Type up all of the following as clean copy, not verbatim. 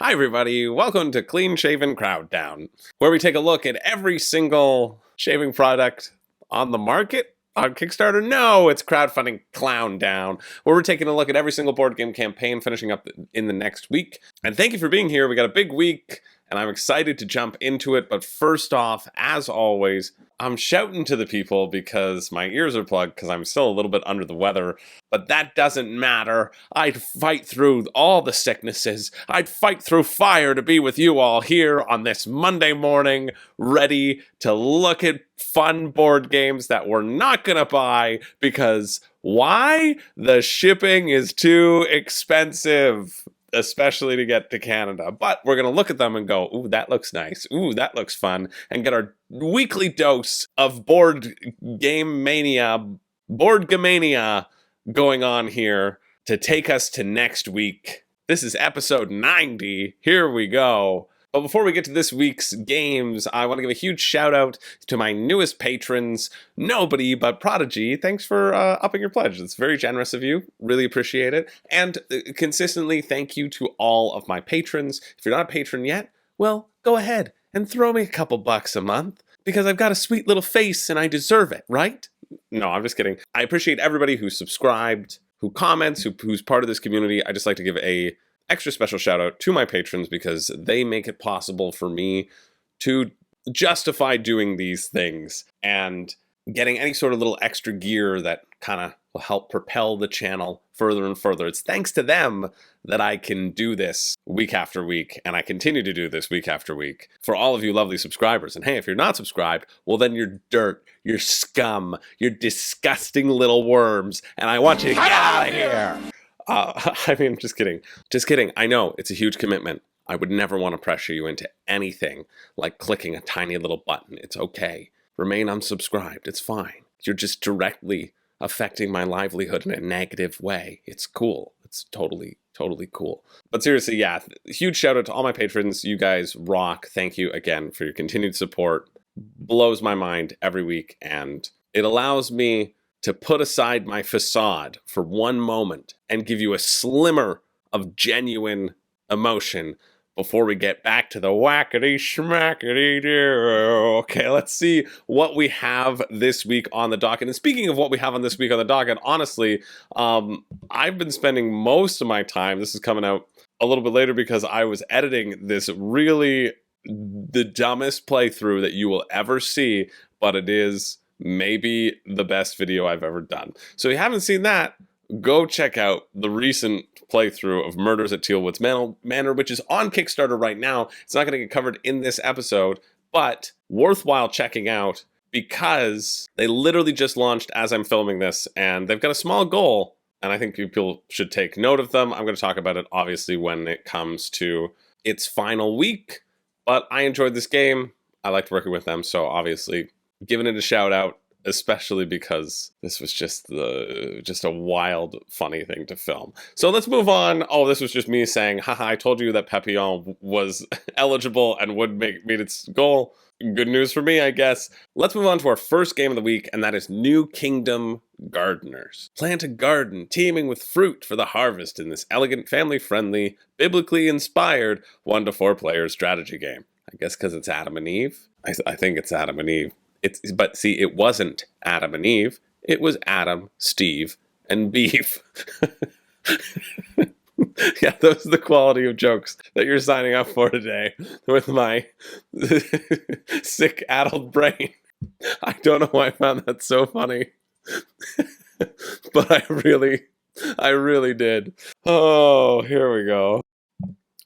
Hi everybody, welcome to Clean Shaven Crowddown, where we take a look at every single shaving product on the market on Kickstarter. No, it's Crowdfunding Countdown, where we're taking a look at every single board game campaign finishing up in the next week. And thank you for being here. We got a big week, and I'm excited to jump into it. But first off, as always, I'm shouting to the people because my ears are plugged because I'm still a little bit under the weather. But that doesn't matter. I'd fight through all the sicknesses. I'd fight through fire to be with you all here on this Monday morning, ready to look at fun board games that we're not gonna buy because why? The shipping is too expensive, especially to get to Canada. But we're gonna look at them and go, ooh, that looks nice. Ooh, that looks fun. And get our weekly dose of board gamania going on here to take us to next week. This is episode 90. Here we go. But before we get to this week's games, I want to give a huge shout out to my newest patrons, Nobody But Prodigy. Thanks for upping your pledge. It's very generous of you. Really appreciate it. And consistently, thank you to all of my patrons. If you're not a patron yet, well, go ahead and throw me a couple bucks a month because I've got a sweet little face and I deserve it, right? No, I'm just kidding. I appreciate everybody who's subscribed, who comments, who's part of this community. I just like to give a extra special shout out to my patrons because they make it possible for me to justify doing these things and getting any sort of little extra gear that kind of will help propel the channel further and further. It's thanks to them that I can do this week after week, and I continue to do this week after week for all of you lovely subscribers. And hey, if you're not subscribed, well then you're dirt, you're scum, you're disgusting little worms, and I want you to get out of here! I mean, just kidding. Just kidding. I know, it's a huge commitment. I would never want to pressure you into anything like clicking a tiny little button. It's okay. Remain unsubscribed. It's fine. You're just directly affecting my livelihood in a negative way. It's cool. It's totally cool. But seriously, yeah, huge shout out to all my patrons. You guys rock. Thank you again for your continued support. Blows my mind every week, and it allows me to put aside my facade for one moment and give you a slimmer of genuine emotion before we get back to the whackity schmackity do. Okay, let's see what we have this week on the docket. And speaking of what we have on this week on the docket, honestly, I've been spending most of my time, this is coming out a little bit later because I was editing this really the dumbest playthrough that you will ever see, but it is maybe the best video I've ever done. So if you haven't seen that, go check out the recent playthrough of Murders at Tealwood's Manor, which is on Kickstarter right now. It's not going to get covered in this episode, but worthwhile checking out because they literally just launched as I'm filming this, and they've got a small goal, and I think people should take note of them. I'm going to talk about it, obviously, when it comes to its final week, but I enjoyed this game. I liked working with them, so obviously giving it a shout out, especially because this was just a wild, funny thing to film. So let's move on. Oh, this was just me saying, haha, I told you that Papillon was eligible and would meet its goal. Good news for me, I guess. Let's move on to our first game of the week, and that is New Kingdom Gardeners. Plant a garden teeming with fruit for the harvest in this elegant, family-friendly, biblically inspired 1 to 4 player strategy game. I guess because it's Adam and Eve. I think it's Adam and Eve. But see, it wasn't Adam and Eve. It was Adam, Steve, and Beef. Yeah, those are the quality of jokes that you're signing up for today with my sick, addled brain. I don't know why I found that so funny. But I really did. Oh, here we go.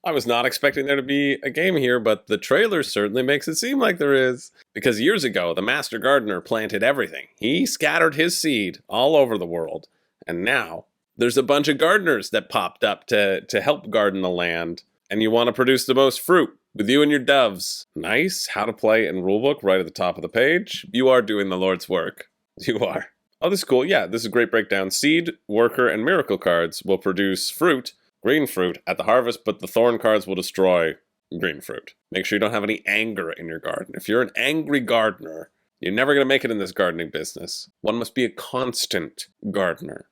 I was not expecting there to be a game here, but the trailer certainly makes it seem like there is. Because years ago, the master gardener planted everything. He scattered his seed all over the world. And now, there's a bunch of gardeners that popped up to help garden the land. And you want to produce the most fruit with you and your doves. Nice. How to play and rulebook right at the top of the page. You are doing the Lord's work. You are. Oh, this is cool. Yeah, this is a great breakdown. Seed, worker, and miracle cards will produce fruit, green fruit, at the harvest, but the thorn cards will destroy green fruit. Make sure you don't have any anger in your garden. If you're an angry gardener, you're never going to make it in this gardening business. One must be a constant gardener.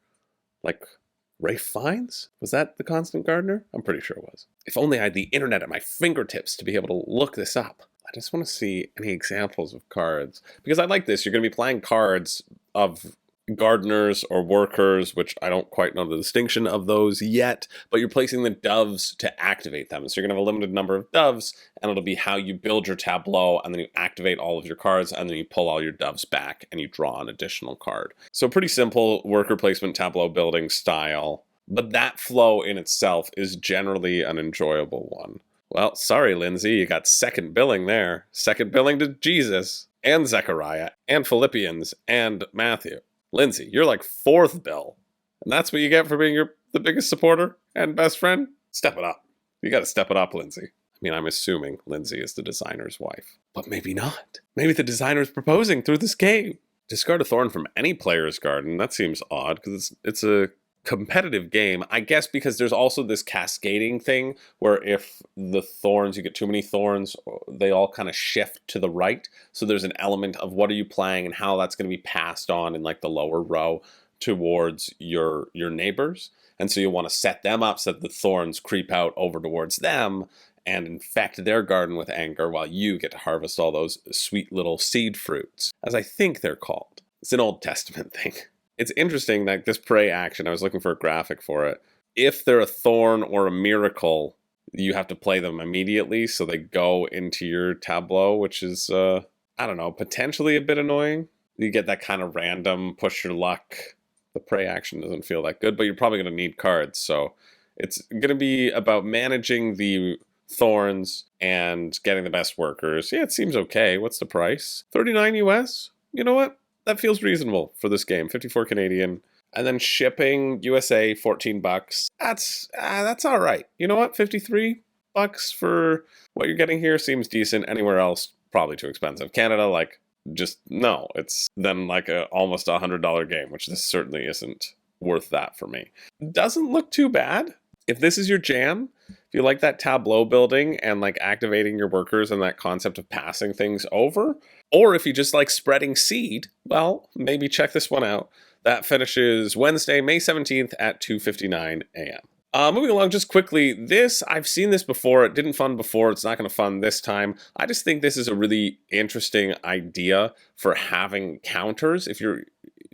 Like Rafe Fiennes? Was that the Constant Gardener? I'm pretty sure it was. If only I had the internet at my fingertips to be able to look this up. I just want to see any examples of cards. Because I like this. You're going to be playing cards of gardeners or workers, which I don't quite know the distinction of those yet, but you're placing the doves to activate them. So you're going to have a limited number of doves, and it'll be how you build your tableau, and then you activate all of your cards, and then you pull all your doves back, and you draw an additional card. So pretty simple worker placement tableau building style, but that flow in itself is generally an enjoyable one. Well, sorry, Lindsay, you got second billing there. Second billing to Jesus, and Zechariah, and Philippians, and Matthew. Lindsay, you're like fourth bill. And that's what you get for being the biggest supporter and best friend? Step it up. You gotta step it up, Lindsay. I mean, I'm assuming Lindsay is the designer's wife. But maybe not. Maybe the designer's proposing through this game. Discard a thorn from any player's garden. That seems odd, because it's a competitive game, I guess, because there's also this cascading thing where if the thorns, you get too many thorns, they all kind of shift to the right. So there's an element of what are you playing and how that's going to be passed on in like the lower row towards your neighbors. And so you want to set them up so that the thorns creep out over towards them and infect their garden with anger while you get to harvest all those sweet little seed fruits, as I think they're called. It's an Old Testament thing. It's interesting that this prey action, I was looking for a graphic for it. If they're a thorn or a miracle, you have to play them immediately, so they go into your tableau, which is, I don't know, potentially a bit annoying. You get that kind of random push your luck. The prey action doesn't feel that good, but you're probably going to need cards, so it's going to be about managing the thorns and getting the best workers. Yeah, it seems okay. What's the price? $39 US? You know what? That feels reasonable for this game. 54 Canadian. And then shipping USA, $14. That's all right. You know what? $53 for what you're getting here seems decent. Anywhere else, probably too expensive. Canada, like, just no. It's then like almost $100 game, which this certainly isn't worth that for me. Doesn't look too bad. If this is your jam, if you like that tableau building and like activating your workers and that concept of passing things over, or if you just like spreading seed, well, maybe check this one out. That finishes Wednesday, May 17th at 2:59 a.m. Moving along just quickly, I've seen this before. It didn't fund before. It's not going to fund this time. I just think this is a really interesting idea for having counters. If you're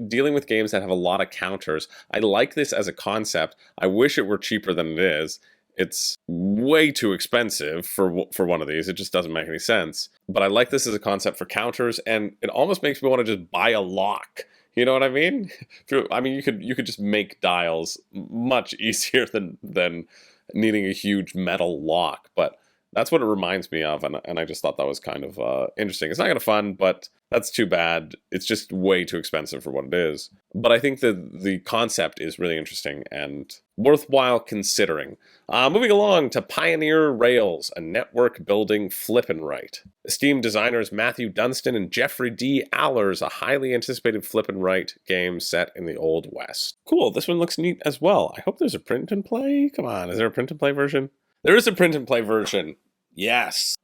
dealing with games that have a lot of counters, I like this as a concept. I wish it were cheaper than it is. It's way too expensive for one of these. It just doesn't make any sense. But I like this as a concept for counters, and it almost makes me want to just buy a lock. You know what I mean? You could just make dials much easier than needing a huge metal lock. But that's what it reminds me of, and I just thought that was kind of interesting. It's not going to fund, but that's too bad. It's just way too expensive for what it is. But I think that the concept is really interesting and worthwhile considering. Moving along to Pioneer Rails, a network building flip and write. Esteemed designers Matthew Dunstan and Jeffrey D. Allers, a highly anticipated flip and write game set in the Old West. Cool, this one looks neat as well. I hope there's a print and play. Come on, is there a print and play version? There is a print and play version. Yes.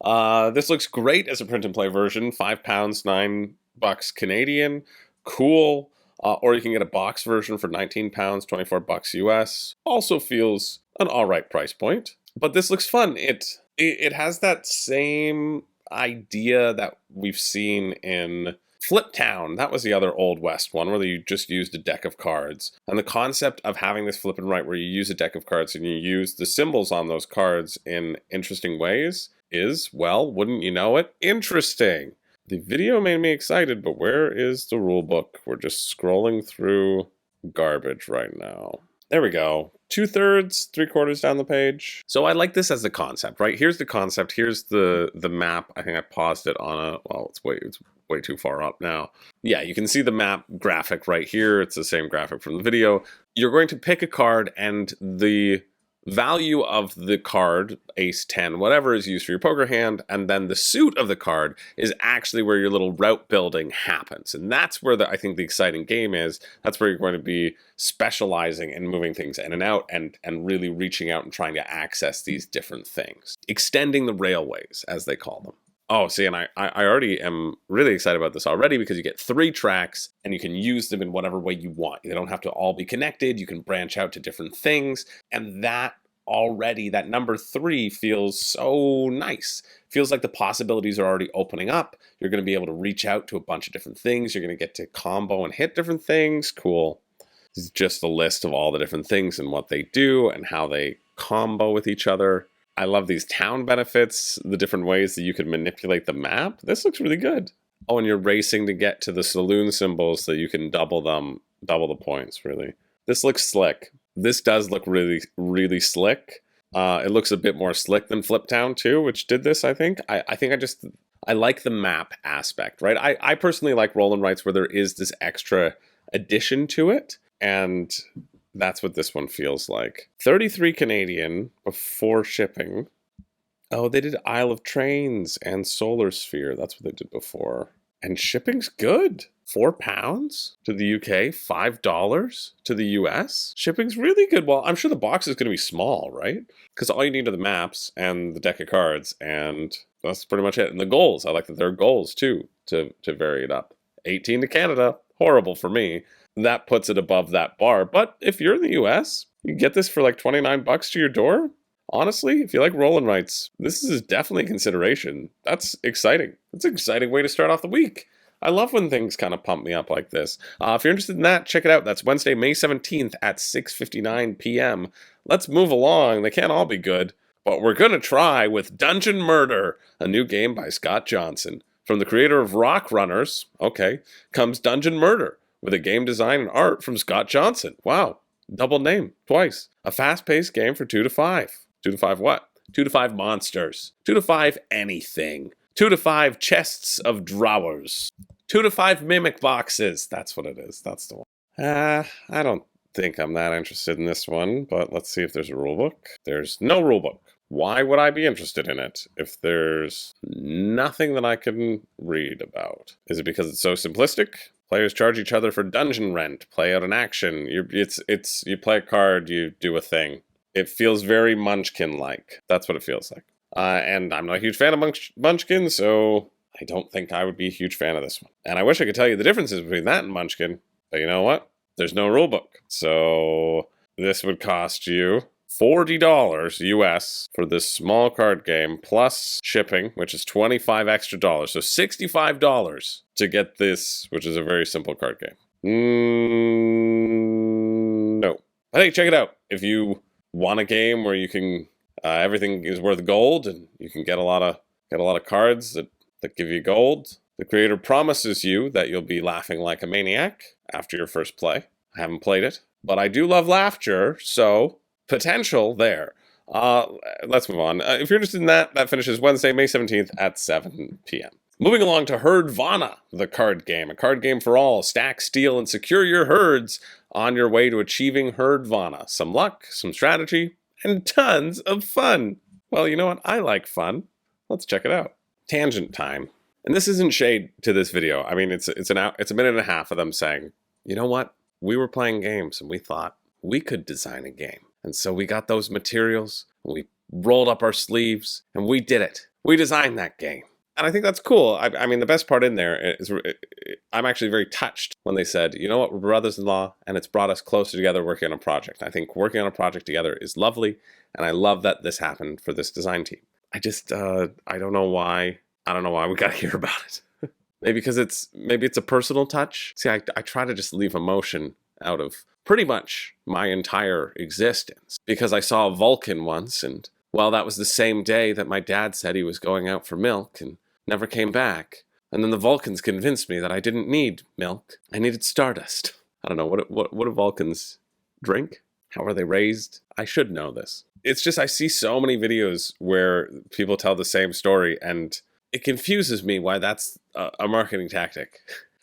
This looks great as a print and play version. £5, $9 Canadian. Cool. Or you can get a box version for £19, $24 US. Also feels an alright price point. But this looks fun. It has that same idea that we've seen in Flip Town. That was the other Old West one where you just used a deck of cards. And the concept of having this flip and write where you use a deck of cards and you use the symbols on those cards in interesting ways is, well, wouldn't you know it, interesting. The video made me excited, but where is the rule book? We're just scrolling through garbage right now. There we go. 2/3, 3/4 down the page. So I like this as the concept, right? Here's the concept. Here's the map. I think I paused it on it's way too far up now. Yeah, you can see the map graphic right here. It's the same graphic from the video. You're going to pick a card, and the value of the card, ace, 10, whatever is used for your poker hand, and then the suit of the card is actually where your little route building happens. And that's where I think the exciting game is. That's where you're going to be specializing and moving things in and out and really reaching out and trying to access these different things. Extending the railways, as they call them. Oh, see, and I already am really excited about this already because you get 3 tracks and you can use them in whatever way you want. They don't have to all be connected. You can branch out to different things. And that already, that number 3 feels so nice. Feels like the possibilities are already opening up. You're going to be able to reach out to a bunch of different things. You're going to get to combo and hit different things. Cool. This is just a list of all the different things and what they do and how they combo with each other. I love these town benefits, the different ways that you can manipulate the map. This looks really good. Oh, and you're racing to get to the saloon symbols so you can double the points, really. This looks slick. This does look really, really slick. It looks a bit more slick than Flip Town 2, which did this, I think. I like the map aspect, right? I personally like roll and writes where there is this extra addition to it, and that's what this one feels like. 33 Canadian before shipping. Oh, they did Isle of Trains and Solar Sphere. That's what they did before. And shipping's good. £4 to the UK, $5 to the US. Shipping's really good. Well, I'm sure the box is going to be small, right? Because all you need are the maps and the deck of cards, and that's pretty much it. And the goals. I like that there are goals, too, to vary it up. 18 to Canada. Horrible for me. That puts it above that bar. But if you're in the US, you get this for like $29 to your door. Honestly, if you like roll and writes, this is definitely a consideration. That's exciting. That's an exciting way to start off the week. I love when things kind of pump me up like this. If you're interested in that, check it out. That's Wednesday, May 17th at 6:59 p.m. Let's move along. They can't all be good, but we're going to try with Dungeon Murder, a new game by Scott Johnson. From the creator of Rock Runners, comes Dungeon Murder, with a game design and art from Scott Johnson. Wow, double name, twice. A fast-paced game for 2 to 5. 2 to 5 what? 2 to 5 monsters. 2 to 5 anything. 2 to 5 chests of drawers. 2 to 5 mimic boxes. That's what it is. That's the one. I don't think I'm that interested in this one, but let's see if there's a rulebook. There's no rulebook. Why would I be interested in it if there's nothing that I can read about? Is it because it's so simplistic? Players charge each other for dungeon rent, play out an action. You play a card, you do a thing. It feels very Munchkin-like. That's what it feels like. And I'm not a huge fan of Munchkin, so I don't think I would be a huge fan of this one. And I wish I could tell you the differences between that and Munchkin, but you know what? There's no rulebook. So this would cost you $40 US for this small card game, plus shipping, which is $25 extra. So $65 to get this, which is a very simple card game. No. But hey, check it out. If you want a game where you can, everything is worth gold, and you can get a lot of cards that give you gold, the creator promises you that you'll be laughing like a maniac after your first play. I haven't played it, but I do love laughter, so potential there. Let's move on. If you're interested in that, that finishes Wednesday, May 17th at 7 p.m. Moving along to Herdvana, the card game. A card game for all. Stack, steal, and secure your herds on your way to achieving Herdvana. Some luck, some strategy, and tons of fun. Well, you know what? I like fun. Let's check it out. Tangent time. And this isn't shade to this video. I mean, it's a minute and a half of them saying, you know what? We were playing games and we thought we could design a game. And so we got those materials, and we rolled up our sleeves, and we did it. We designed that game. And I think that's cool. I mean, the best part in there is I'm actually very touched when they said, you know what, we're brothers-in-law, and it's brought us closer together working on a project. I think working on a project together is lovely, and I love that this happened for this design team. I just, I don't know why. I don't know why we got to hear about it. Maybe it's a personal touch. See, I try to just leave emotion out of pretty much my entire existence, because I saw a Vulcan once, and well, that was the same day that my dad said he was going out for milk and never came back. And then the Vulcans convinced me that I didn't need milk. I needed stardust. I don't know, what do Vulcans drink? How are they raised? I should know this. It's just I see so many videos where people tell the same story, and it confuses me why that's a marketing tactic.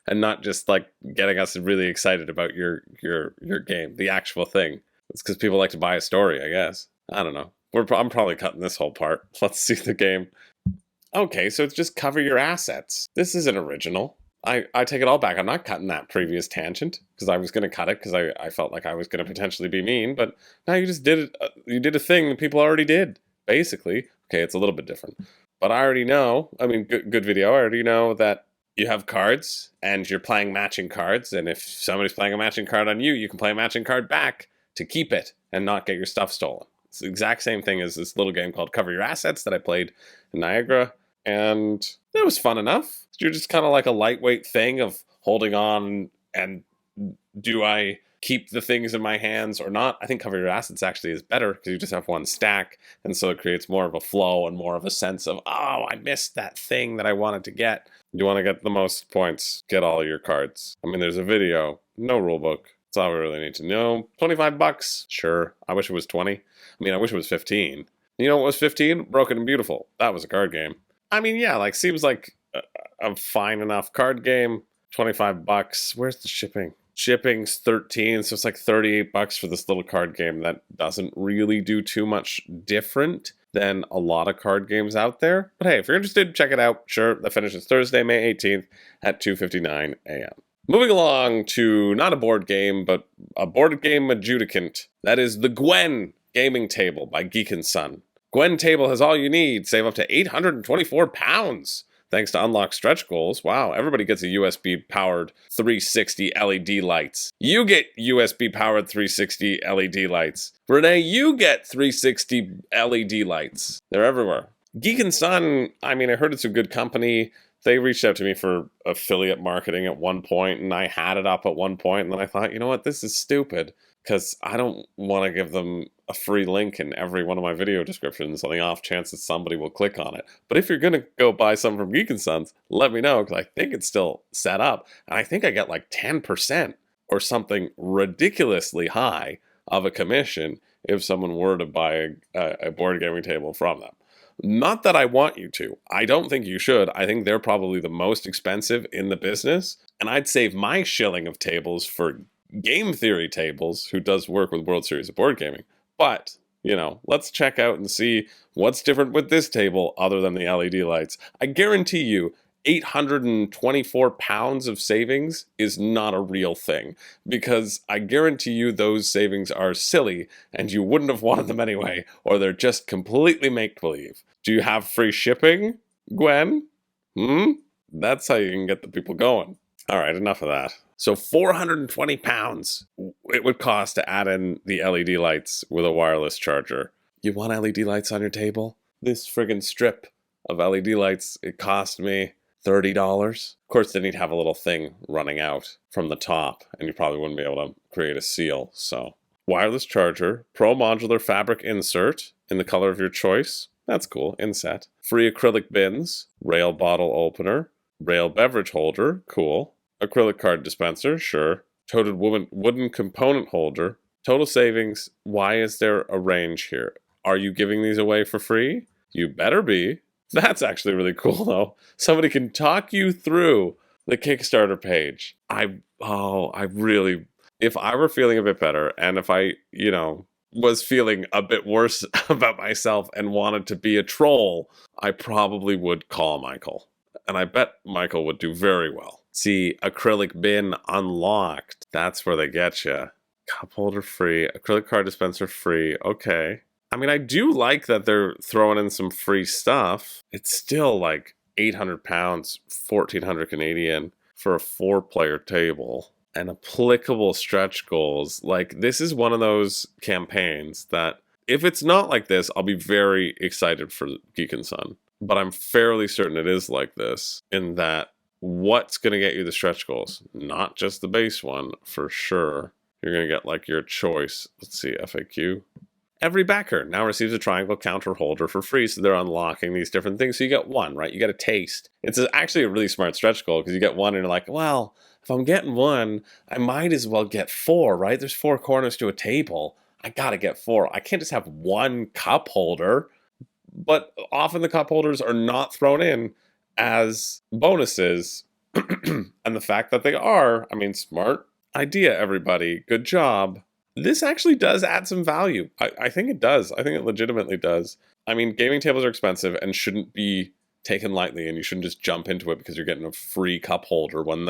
And not just like getting us really excited about your game, the actual thing. It's because people like to buy a story, I guess. I don't know. I'm probably cutting this whole part. Let's see the game. Okay, so it's just cover your assets. This isn't original. I take it all back. I'm not cutting that previous tangent because I was going to cut it because I felt like I was going to potentially be mean. But now you just did it. You did a thing that people already did, basically, okay, it's a little bit different, but I already know, I mean, good video, I already know that you have cards, and you're playing matching cards, and if somebody's playing a matching card on you, you can play a matching card back to keep it and not get your stuff stolen. It's the exact same thing as this little game called Cover Your Assets that I played in Niagara, and it was fun enough. You're just kind of like a lightweight thing of holding on, and do I keep the things in my hands or not? I think Cover Your Assets actually is better because you just have one stack, and so it creates more of a flow and more of a sense of, oh, I missed that thing that I wanted to get. You want to get the most points, get all your cards. I mean, there's a video, no rule book. That's all we really need to know. $25, sure. I wish it was 20. I mean, I wish it was 15. You know what was 15? Broken and Beautiful. That was a card game. I mean, yeah, like seems like a fine enough card game. $25. Where's the shipping? Shipping's 13, so it's like $38 for this little card game that doesn't really do too much different than a lot of card games out there. But hey, if you're interested, check it out. Sure, that finishes Thursday, May 18th at 2:59 a.m. Moving along to not a board game, but a board game adjudicant. That is the Gwen gaming table by GeeknSon. Gwen table has all you need. Save up to 824 pounds. Thanks to unlocked stretch goals. Wow, everybody gets a USB-powered 360 LED lights. You get USB-powered 360 LED lights. Renee, you get 360 LED lights. They're everywhere. GeeknSon, I mean, I heard it's a good company. They reached out to me for affiliate marketing at one point, and I had it up at one point, and then I thought, you know what, this is stupid, because I don't want to give them a free link in every one of my video descriptions on the off chance that somebody will click on it. But if you're going to go buy some from GeeknSons, let me know, because I think it's still set up, and I think I get like 10% or something ridiculously high of a commission if someone were to buy a board gaming table from them. Not that I want you to. I don't think you should. I think they're probably the most expensive in the business, and I'd save my shilling of tables for Game Theory Tables, who does work with World Series of Board Gaming. But, you know, let's check out and see what's different with this table other than the LED lights. I guarantee you 824 pounds of savings is not a real thing, because I guarantee you those savings are silly and you wouldn't have wanted them anyway, or they're just completely make-believe. Do you have free shipping, Gwen? That's how you can get the people going. All right, enough of that. So 420 pounds it would cost to add in the LED lights with a wireless charger. You want LED lights on your table? This friggin' strip of LED lights, it cost me $30. Of course, then you'd have a little thing running out from the top, and you probably wouldn't be able to create a seal. So, wireless charger, pro modular fabric insert in the color of your choice. That's cool, inset. Free acrylic bins, rail bottle opener, rail beverage holder, cool. Acrylic card dispenser, sure. Toted wooden component holder. Total savings, why is there a range here? Are you giving these away for free? You better be. That's actually really cool, though. Somebody can talk you through the Kickstarter page. If I were feeling a bit better, and if I, was feeling a bit worse about myself and wanted to be a troll, I probably would call Michael. And I bet Michael would do very well. See, acrylic bin unlocked. That's where they get you. Cup holder free, acrylic card dispenser free. Okay. I mean, I do like that they're throwing in some free stuff. It's still like 800 pounds, 1,400 Canadian for a 4-player table. And applicable stretch goals. Like, this is one of those campaigns that, if it's not like this, I'll be very excited for GeeknSon. But I'm fairly certain it is like this, in that what's going to get you the stretch goals? Not just the base one, for sure. You're going to get, like, your choice. Let's see, FAQ. Every backer now receives a triangle counter holder for free, so they're unlocking these different things. So you get one, right? You get a taste. It's actually a really smart stretch goal, because you get one and you're like, well, if I'm getting one, I might as well get 4, right? There's 4 corners to a table. I gotta get 4. I can't just have one cup holder. But often the cup holders are not thrown in as bonuses. And the fact that they are, I mean, smart idea, everybody. Good job. This actually does add some value. I think it does. I think it legitimately does. I mean, gaming tables are expensive and shouldn't be taken lightly, and you shouldn't just jump into it because you're getting a free cup holder when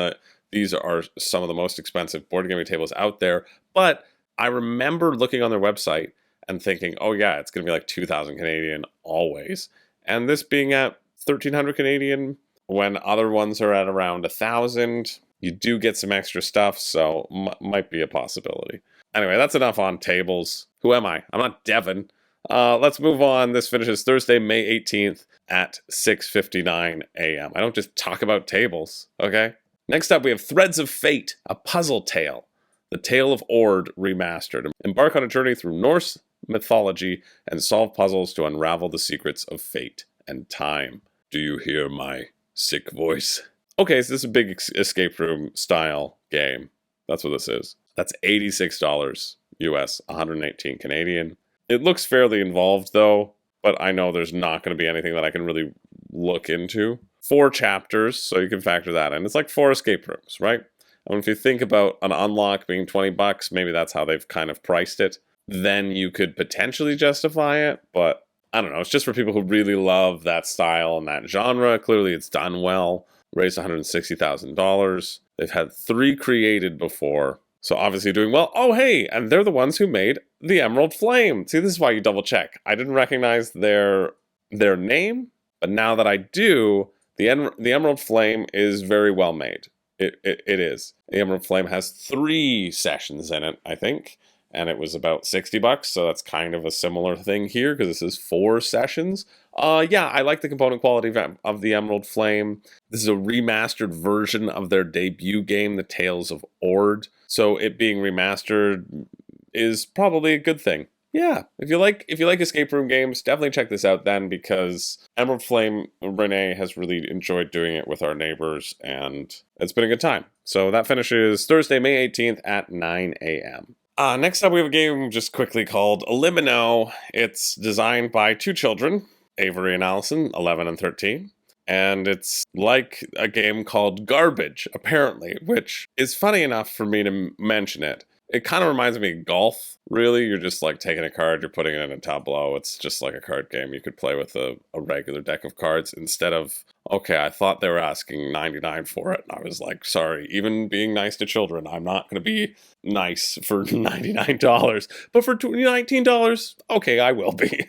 these are some of the most expensive board gaming tables out there. But I remember looking on their website, and thinking, oh yeah, it's going to be like 2,000 Canadian always. And this being at 1,300 Canadian when other ones are at around 1,000, you do get some extra stuff, so might be a possibility. Anyway, that's enough on tables. Who am I? I'm not Devin. Let's move on. This finishes Thursday, May 18th at 6:59 a.m. I don't just talk about tables, okay? Next up, we have Threads of Fate, a puzzle tale. The Tale of Ord remastered. Embark on a journey through Norse mythology and solve puzzles to unravel the secrets of fate and time. Do you hear my sick voice? Okay, so this is a big escape room style game. That's what this is. That's $86 US, 118 Canadian. It looks fairly involved though, but I know there's not going to be anything that I can really look into. 4 chapters, so you can factor that in. It's like 4 escape rooms, right? And if you think about an unlock being $20, maybe that's how they've kind of priced it. Then you could potentially justify it, but I don't know. It's just for people who really love that style and that genre. Clearly it's done well. Raised $160,000. They've had 3 created before, so obviously doing well. Oh hey, and they're the ones who made the Emerald Flame. See, this is why you double check. I didn't recognize their name, but now that I do, the Emerald Flame is very well made. It is. The Emerald Flame has 3 sessions in it, I think, and it was about $60, so that's kind of a similar thing here, because this is 4 sessions. Yeah, I like the component quality of the Emerald Flame. This is a remastered version of their debut game, The Tales of Ord, so it being remastered is probably a good thing. Yeah, if you like escape room games, definitely check this out then, because Emerald Flame, Renee has really enjoyed doing it with our neighbors, and it's been a good time. So that finishes Thursday, May 18th at 9 a.m. Next up, we have a game just quickly called Elimino. It's designed by 2 children, Avery and Allison, 11 and 13. And it's like a game called Garbage, apparently, which is funny enough for me to mention it. It kind of reminds me of golf, really. You're just like taking a card, you're putting it in a tableau. It's just like a card game you could play with a regular deck of cards instead of, okay, I thought they were asking $99 for it. And I was like, sorry, even being nice to children, I'm not going to be nice for $99. But for $19, okay, I will be.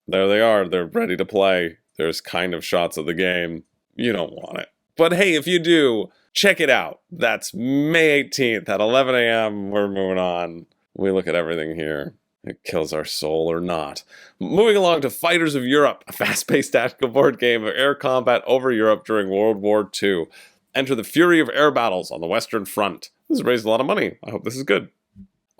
There they are. They're ready to play. There's kind of shots of the game. You don't want it. But hey, if you do, check it out. That's May 18th at 11 a.m. We're moving on. We look at everything here. It kills our soul or not. Moving along to Fighters of Europe, a fast-paced tactical board game of air combat over Europe during World War II. Enter the fury of air battles on the Western Front. This has raised a lot of money. I hope this is good.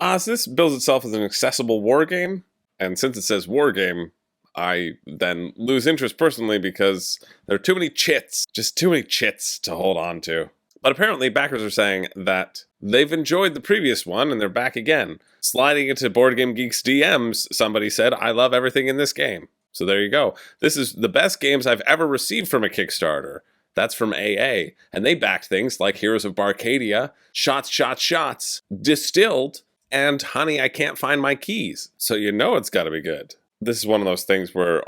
So this bills itself as an accessible war game. And since it says war game, I then lose interest personally because there are too many chits. Just too many chits to hold on to. But apparently backers are saying that they've enjoyed the previous one and they're back again. Sliding into Board Game Geek's DMs, somebody said, I love everything in this game. So there you go. This is the best games I've ever received from a Kickstarter. That's from AA. And they backed things like Heroes of Barcadia, Shots, Shots, Shots, Distilled, and Honey, I Can't Find My Keys. So you know it's got to be good. This is one of those things where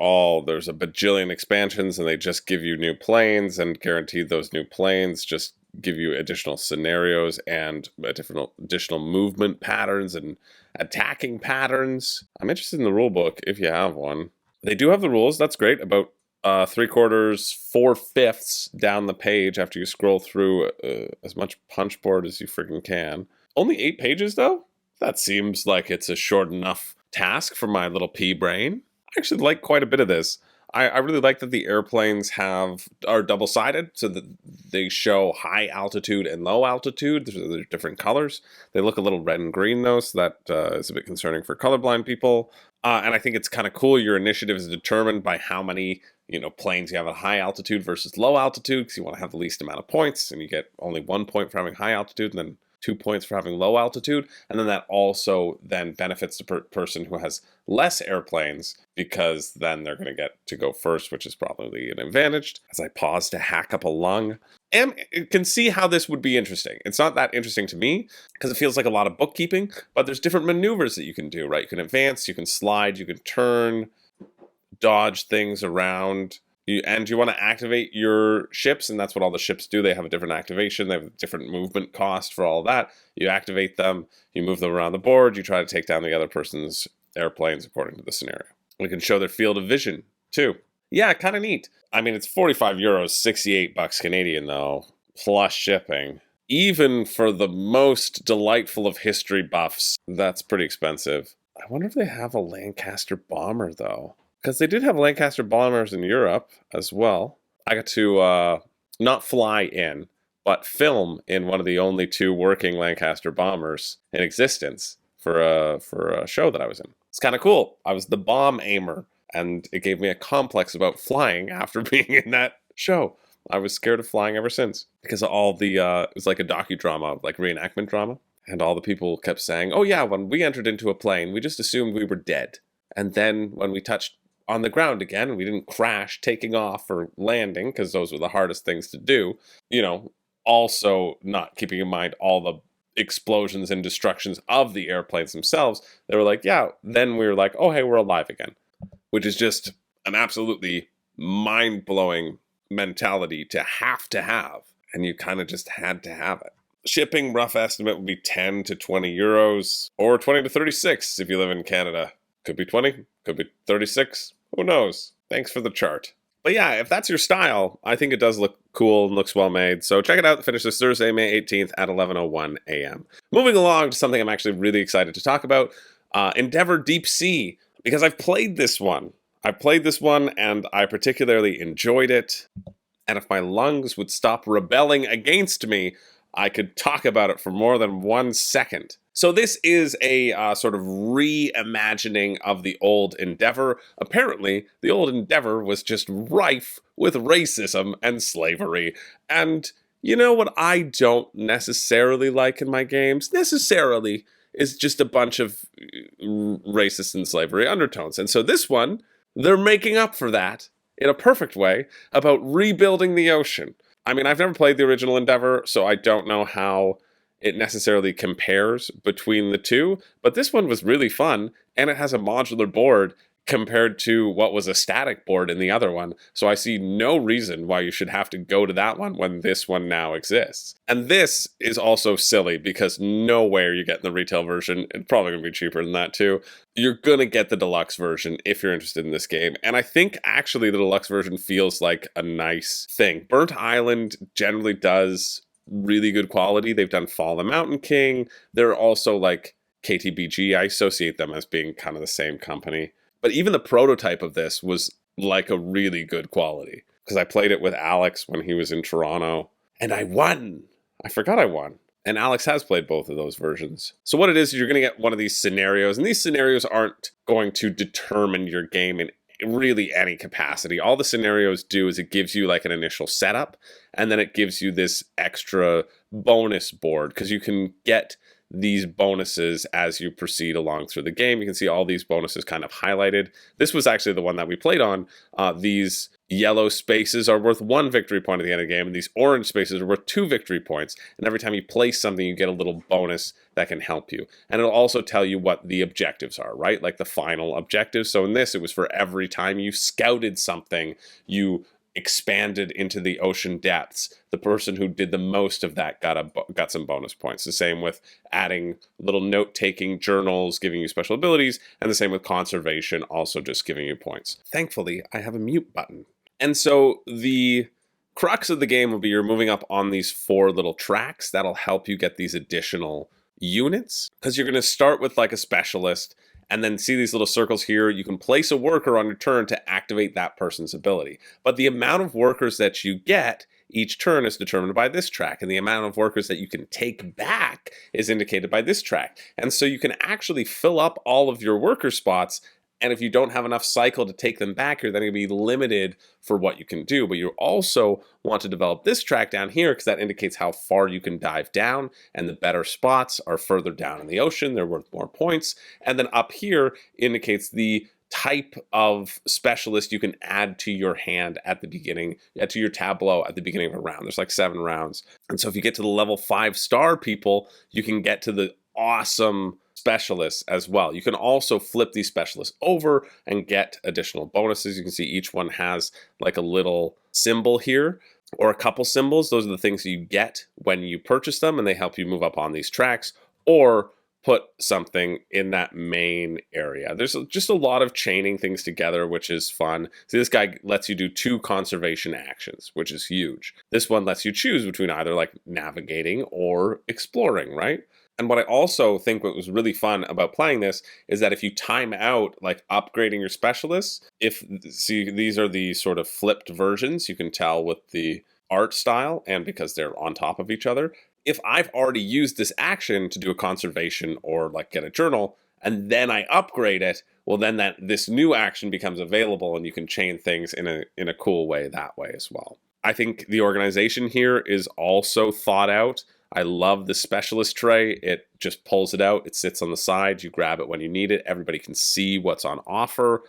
there's a bajillion expansions and they just give you new planes, and guaranteed those new planes just give you additional scenarios and additional movement patterns and attacking patterns. I'm interested in the rule book if you have one. They do have the rules. That's great. About 3/4, 4/5 down the page after you scroll through as much punch board as you freaking can. Only 8 pages though? That seems like it's a short enough task for my little pea brain. I actually like quite a bit of this. I really like that the airplanes are double-sided, so that they show high altitude and low altitude. They're different colors. They look a little red and green though, so that is a bit concerning for colorblind people. And I think it's kind of cool. Your initiative is determined by how many planes you have at high altitude versus low altitude, because you want to have the least amount of points, and you get only 1 point for having high altitude, and then 2 points for having low altitude, and then that also then benefits the person who has less airplanes, because then they're going to get to go first, which is probably an advantage. As I pause to hack up a lung, and you can see how this would be interesting. It's not that interesting to me because it feels like a lot of bookkeeping, but there's different maneuvers that you can do, right? You can advance, you can slide, you can turn, dodge things around. And you want to activate your ships, and that's what all the ships do. They have a different activation. They have a different movement cost for all of that. You activate them, you move them around the board, you try to take down the other person's airplanes according to the scenario. We can show their field of vision, too. Yeah, kind of neat. I mean, it's 45 euros, 68 bucks Canadian, though, plus shipping. Even for the most delightful of history buffs, that's pretty expensive. I wonder if they have a Lancaster bomber, though. Because they did have Lancaster bombers in Europe as well. I got to not fly in, but film in one of the only 2 working Lancaster bombers in existence for a show that I was in. It's kind of cool. I was the bomb aimer, and it gave me a complex about flying after being in that show. I was scared of flying ever since because of all the it was like a docudrama, like reenactment drama, and all the people kept saying, "Oh yeah, when we entered into a plane, we just assumed we were dead, and then when we touched on the ground again, we didn't crash taking off or landing because those were the hardest things to do." You know, also not keeping in mind all the explosions and destructions of the airplanes themselves. They were like, yeah, then we were like, oh hey, we're alive again, which is just an absolutely mind-blowing mentality to have, and you kind of just had to have it. Shipping, rough estimate would be 10 to 20 euros, or 20 to 36 if you live in Canada. Could be 20, could be 36, who knows? Thanks for the chart. But yeah, if that's your style, I think it does look cool and looks well made. So check it out. Finish this Thursday, May 18th at 11:01 a.m. Moving along to something I'm actually really excited to talk about, Endeavour Deep Sea, because I've played this one. And I particularly enjoyed it. And if my lungs would stop rebelling against me, I could talk about it for more than 1 second. So this is a sort of reimagining of the old Endeavour. Apparently, the old Endeavour was just rife with racism and slavery. And you know what I don't necessarily like in my games? Necessarily is just a bunch of racist and slavery undertones. And so this one, they're making up for that in a perfect way about rebuilding the ocean. I mean, I've never played the original Endeavour, so I don't know how it necessarily compares between the two, but this one was really fun, and it has a modular board compared to what was a static board in the other one, so I see no reason why you should have to go to that one when this one now exists. And this is also silly, because nowhere you get in the retail version, it's probably going to be cheaper than that too, you're going to get the deluxe version if you're interested in this game, and I think actually the deluxe version feels like a nice thing. Burnt Island generally does really good quality. They've done Fall the Mountain King. They're also like KTBG. I associate them as being kind of the same company. But even the prototype of this was like a really good quality, because I played it with Alex when he was in Toronto, and I won. I forgot I won. And Alex has played both of those versions. So what it is you're going to get one of these scenarios, and these scenarios aren't going to determine your game in really any capacity. All the scenarios do is it gives you like an initial setup, and then it gives you this extra bonus board, because you can get these bonuses as you proceed along through the game. You can see all these bonuses kind of highlighted. This was actually the one that we played on. These yellow spaces are worth 1 victory point at the end of the game, and these orange spaces are worth 2 victory points. And every time you place something, you get a little bonus that can help you. And it'll also tell you what the objectives are, right? Like the final objectives. So in this, it was for every time you scouted something, you expanded into the ocean depths. The person who did the most of that got some bonus points. The same with adding little note-taking journals, giving you special abilities, and the same with conservation, also just giving you points. Thankfully, I have a mute button. And so the crux of the game will be you're moving up on these 4 little tracks that'll help you get these additional units, because you're going to start with like a specialist, and then see these little circles here. You can place a worker on your turn to activate that person's ability. But the amount of workers that you get each turn is determined by this track, and the amount of workers that you can take back is indicated by this track. And so you can actually fill up all of your worker spots, and if you don't have enough cycle to take them back, you're then going to be limited for what you can do. But you also want to develop this track down here, because that indicates how far you can dive down, and the better spots are further down in the ocean. They're worth more points. And then up here indicates the type of specialist you can add to your hand at the beginning, to your tableau at the beginning of a round. There's like 7 rounds. And so if you get to the level 5-star people, you can get to the awesome specialists as well. You can also flip these specialists over and get additional bonuses. You can see each one has like a little symbol here, or a couple symbols. Those are the things you get when you purchase them, and they help you move up on these tracks. Or put something in that main area. There's just a lot of chaining things together, which is fun. See, this guy lets you do 2 conservation actions, which is huge. This one lets you choose between either like navigating or exploring, right? And what I also think what was really fun about playing this is that if you time out like upgrading your specialists, see, these are the sort of flipped versions, you can tell with the art style and because they're on top of each other. If I've already used this action to do a conservation or like get a journal, and then I upgrade it, well then this new action becomes available and you can chain things in a cool way that way as well. I think the organization here is also thought out. I love the specialist tray. It just pulls it out. It sits on the side. You grab it when you need it. Everybody can see what's on offer.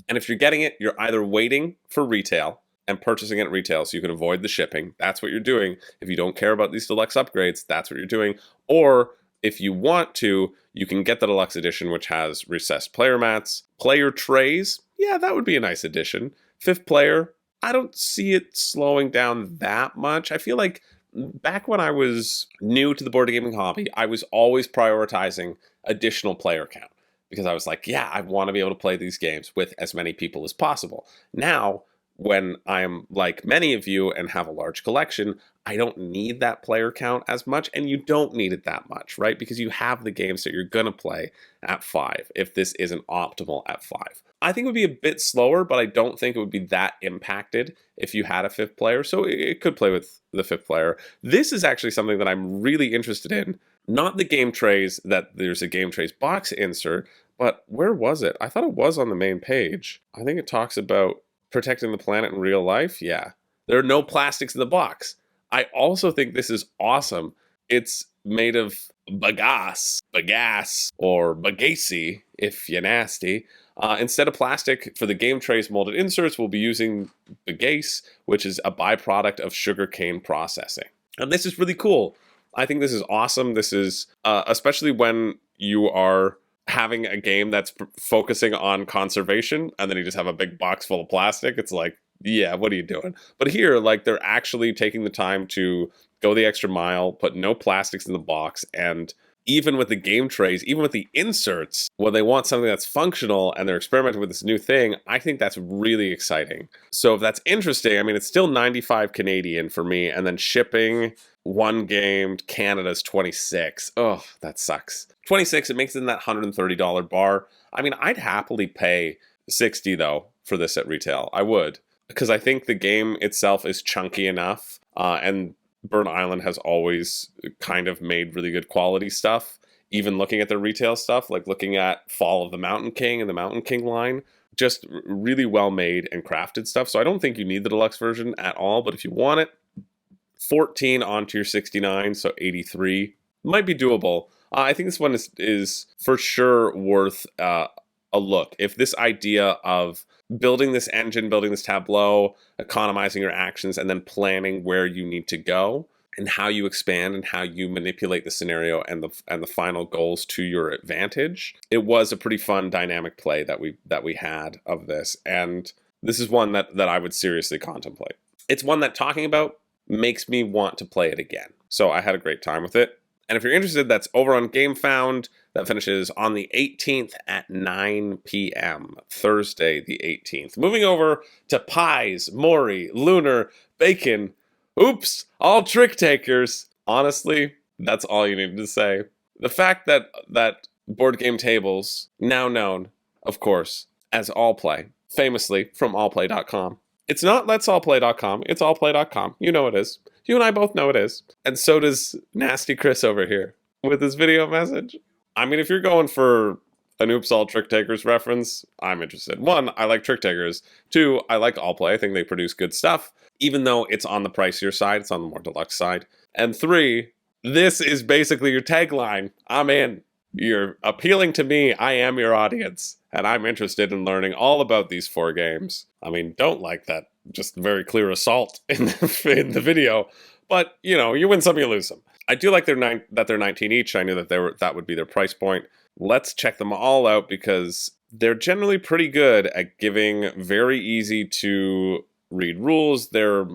And if you're getting it, you're either waiting for retail and purchasing it at retail so you can avoid the shipping. That's what you're doing. If you don't care about these deluxe upgrades, that's what you're doing. Or if you want to, you can get the deluxe edition, which has recessed player mats, player trays. Yeah, that would be a nice addition. 5th player, I don't see it slowing down that much. I feel like back when I was new to the board gaming hobby, I was always prioritizing additional player count because I was like, yeah, I want to be able to play these games with as many people as possible. Now, when I'm like many of you and have a large collection, I don't need that player count as much, and you don't need it that much, right? Because you have the games that you're going to play at 5 if this isn't optimal at 5. I think it would be a bit slower, but I don't think it would be that impacted if you had a 5th player, so it could play with the 5th player. This is actually something that I'm really interested in. Not the game trays, that there's a game trays box insert, but where was it? I thought it was on the main page. I think it talks about protecting the planet in real life. Yeah, there are no plastics in the box. I also think this is awesome. It's made of bagasse, or bagasse if you're nasty. Instead of plastic for the game trays molded inserts, we'll be using bagasse, which is a byproduct of sugarcane processing. And this is really cool. I think this is awesome. This is, especially when you are having a game that's focusing on conservation and then you just have a big box full of plastic. It's like, yeah, what are you doing? But here, like, they're actually taking the time to go the extra mile, put no plastics in the box, and even with the game trays, even with the inserts, when they want something that's functional and they're experimenting with this new thing, I think that's really exciting. So if that's interesting, I mean, it's still 95 Canadian for me, and then shipping one game, Canada's 26. Oh, that sucks. 26, it makes it in that $130 bar. I mean, I'd happily pay 60 though for this at retail. I would, because I think the game itself is chunky enough, and Burnt Island has always kind of made really good quality stuff. Even looking at their retail stuff, like looking at Fall of the Mountain King and the Mountain King line, just really well made and crafted stuff. So I don't think you need the deluxe version at all, but if you want it, 14 onto your 69, so 83 might be doable. I think this one is for sure worth a look. If this idea of building this engine, building this tableau, economizing your actions, and then planning where you need to go and how you expand and how you manipulate the scenario and the final goals to your advantage, it was a pretty fun dynamic play that we had of this. And this is one that I would seriously contemplate. It's one that talking about makes me want to play it again. So I had a great time with it. And if you're interested, that's over on GameFound. That finishes on the 18th at 9 p.m. Thursday the 18th. Moving over to Pies, Mori, Lunar, Bacon. Oops, all trick takers. Honestly, that's all you needed to say. The fact that board game tables, now known, of course, as Allplay, famously from allplay.com. It's not letsallplay.com, it's allplay.com. You know it is. You and I both know it is. And so does Nasty Chris over here with his video message. I mean, if you're going for an Oops All Trick Takers reference, I'm interested. 1, I like Trick Takers. 2, I like Allplay. I think they produce good stuff, even though it's on the pricier side. It's on the more deluxe side. And 3, this is basically your tagline. I'm in. You're appealing to me. I am your audience. And I'm interested in learning all about these 4 games. I mean, don't like that just very clear assault in the video. But, you know, you win some, you lose some. I do like that they're 19 each. I knew that that would be their price point. Let's check them all out because they're generally pretty good at giving very easy to read rules. Their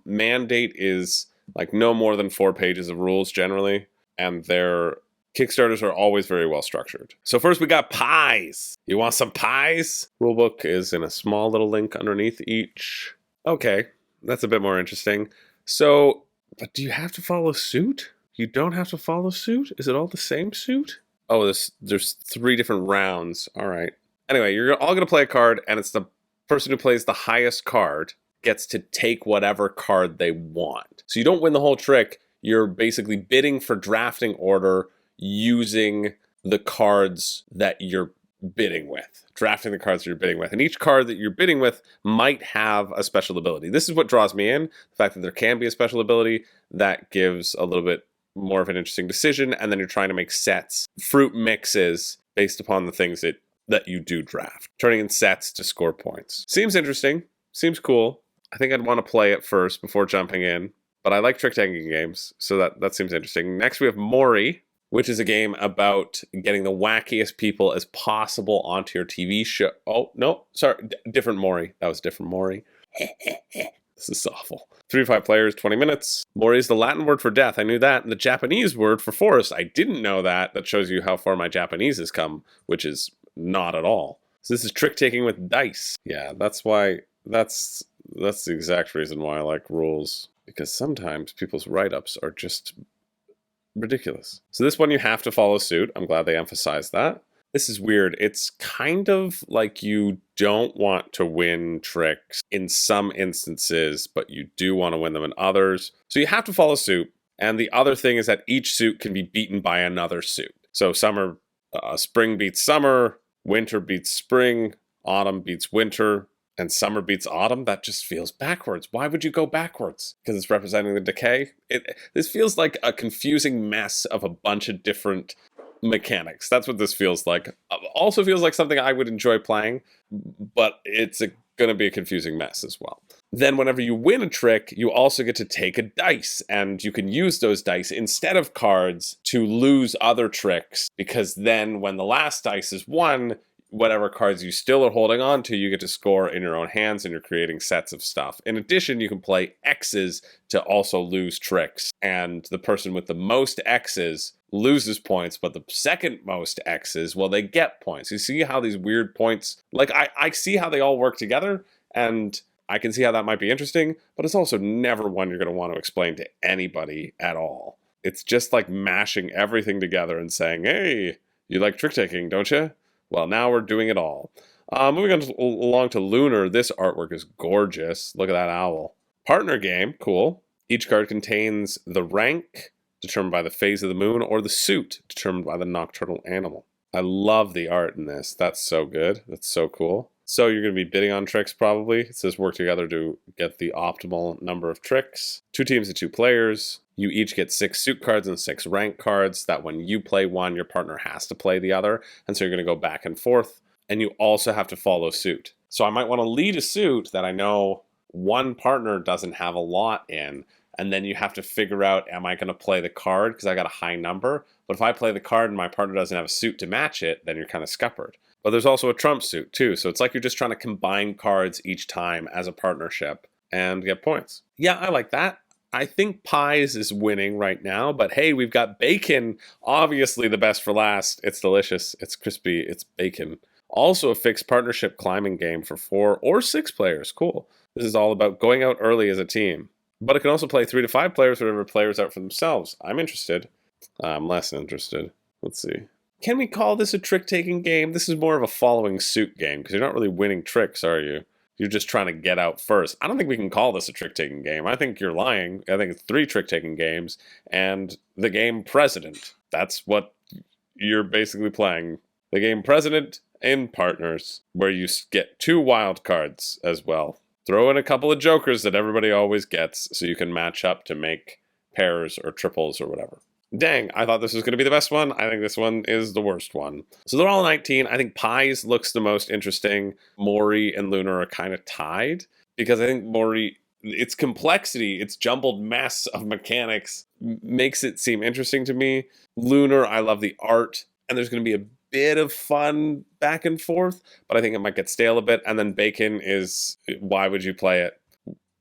mandate is like no more than 4 pages of rules generally. And their Kickstarters are always very well structured. So first we got pies. You want some pies? Rulebook is in a small little link underneath each. Okay, that's a bit more interesting. So, but do you have to follow suit? You don't have to follow suit? Is it all the same suit? Oh, there's 3 different rounds. All right. Anyway, you're all going to play a card, and it's the person who plays the highest card gets to take whatever card they want. So you don't win the whole trick. You're basically bidding for drafting order using the cards that you're bidding with. Drafting the cards that you're bidding with. And each card that you're bidding with might have a special ability. This is what draws me in. The fact that there can be a special ability that gives a little bit more of an interesting decision. And then you're trying to make sets, fruit mixes based upon the things that you do draft. Turning in sets to score points. Seems interesting. Seems cool. I think I'd want to play it first before jumping in. But I like trick-taking games, so that seems interesting. Next we have Mori, which is a game about getting the wackiest people as possible onto your TV show. Oh, no, sorry, different Mori. That was different Mori. This is awful. 3 to 5 players, 20 minutes. Mori is the Latin word for death. I knew that. And the Japanese word for forest. I didn't know that. That shows you how far my Japanese has come, which is not at all. So this is trick-taking with dice. Yeah, that's why, that's the exact reason why I like rules. Because sometimes people's write-ups are just ridiculous. So this one you have to follow suit. I'm glad they emphasized that. This is weird. It's kind of like you don't want to win tricks in some instances, but you do want to win them in others. So you have to follow suit. And the other thing is that each suit can be beaten by another suit. So spring beats summer, winter beats spring, autumn beats winter, and summer beats autumn. That just feels backwards. Why would you go backwards? Because it's representing the decay? This feels like a confusing mess of a bunch of different mechanics. That's what this feels like. Also feels like something I would enjoy playing, but it's going to be a confusing mess as well. Then whenever you win a trick, you also get to take a dice, and you can use those dice instead of cards to lose other tricks, because then when the last dice is won, whatever cards you still are holding on to, you get to score in your own hands, and you're creating sets of stuff. In addition, you can play X's to also lose tricks, and the person with the most X's loses points, but the second most X's, well, they get points. You see how these weird points, like I see how they all work together, and I can see how that might be interesting, but it's also never one you're going to want to explain to anybody at all. It's just like mashing everything together and saying, hey, you like trick-taking, don't you? Well, now we're doing it all. Moving on along to Lunar, this artwork is gorgeous. Look at that owl. Partner game, cool. Each card contains the rank, determined by the phase of the moon, or the suit, determined by the nocturnal animal. I love the art in this. That's so good. That's so cool. So you're going to be bidding on tricks, probably. It says work together to get the optimal number of tricks. 2 teams of 2 players. You each get 6 suit cards and 6 rank cards that when you play one, your partner has to play the other. And so you're going to go back and forth. And you also have to follow suit. So I might want to lead a suit that I know one partner doesn't have a lot in. And then you have to figure out, am I going to play the card because I got a high number? But if I play the card and my partner doesn't have a suit to match it, then you're kind of scuppered. But there's also a trump suit too. So it's like you're just trying to combine cards each time as a partnership and get points. Yeah, I like that. I think pies is winning right now, but hey, we've got bacon, obviously the best for last. It's delicious, it's crispy, it's bacon. Also a fixed partnership climbing game for 4 or 6 players, cool. This is all about going out early as a team. But it can also play 3 to 5 players, whatever players out for themselves. I'm interested. I'm less interested. Let's see. Can we call this a trick-taking game? This is more of a following suit game, because you're not really winning tricks, are you? You're just trying to get out first. I don't think we can call this a trick-taking game. I think you're lying. I think it's 3 trick-taking games, and the game President. That's what you're basically playing. The game President in Partners, where you get 2 wild cards as well. Throw in a couple of jokers that everybody always gets, so you can match up to make pairs or triples or whatever. Dang, I thought this was going to be the best one. I think this one is the worst one. So they're all 19. I think Pies looks the most interesting. Mori and Lunar are kind of tied, because I think Mori, its complexity, its jumbled mess of mechanics makes it seem interesting to me. Lunar, I love the art, and there's going to be a bit of fun back and forth, but I think it might get stale a bit. And then Bacon is, why would you play it?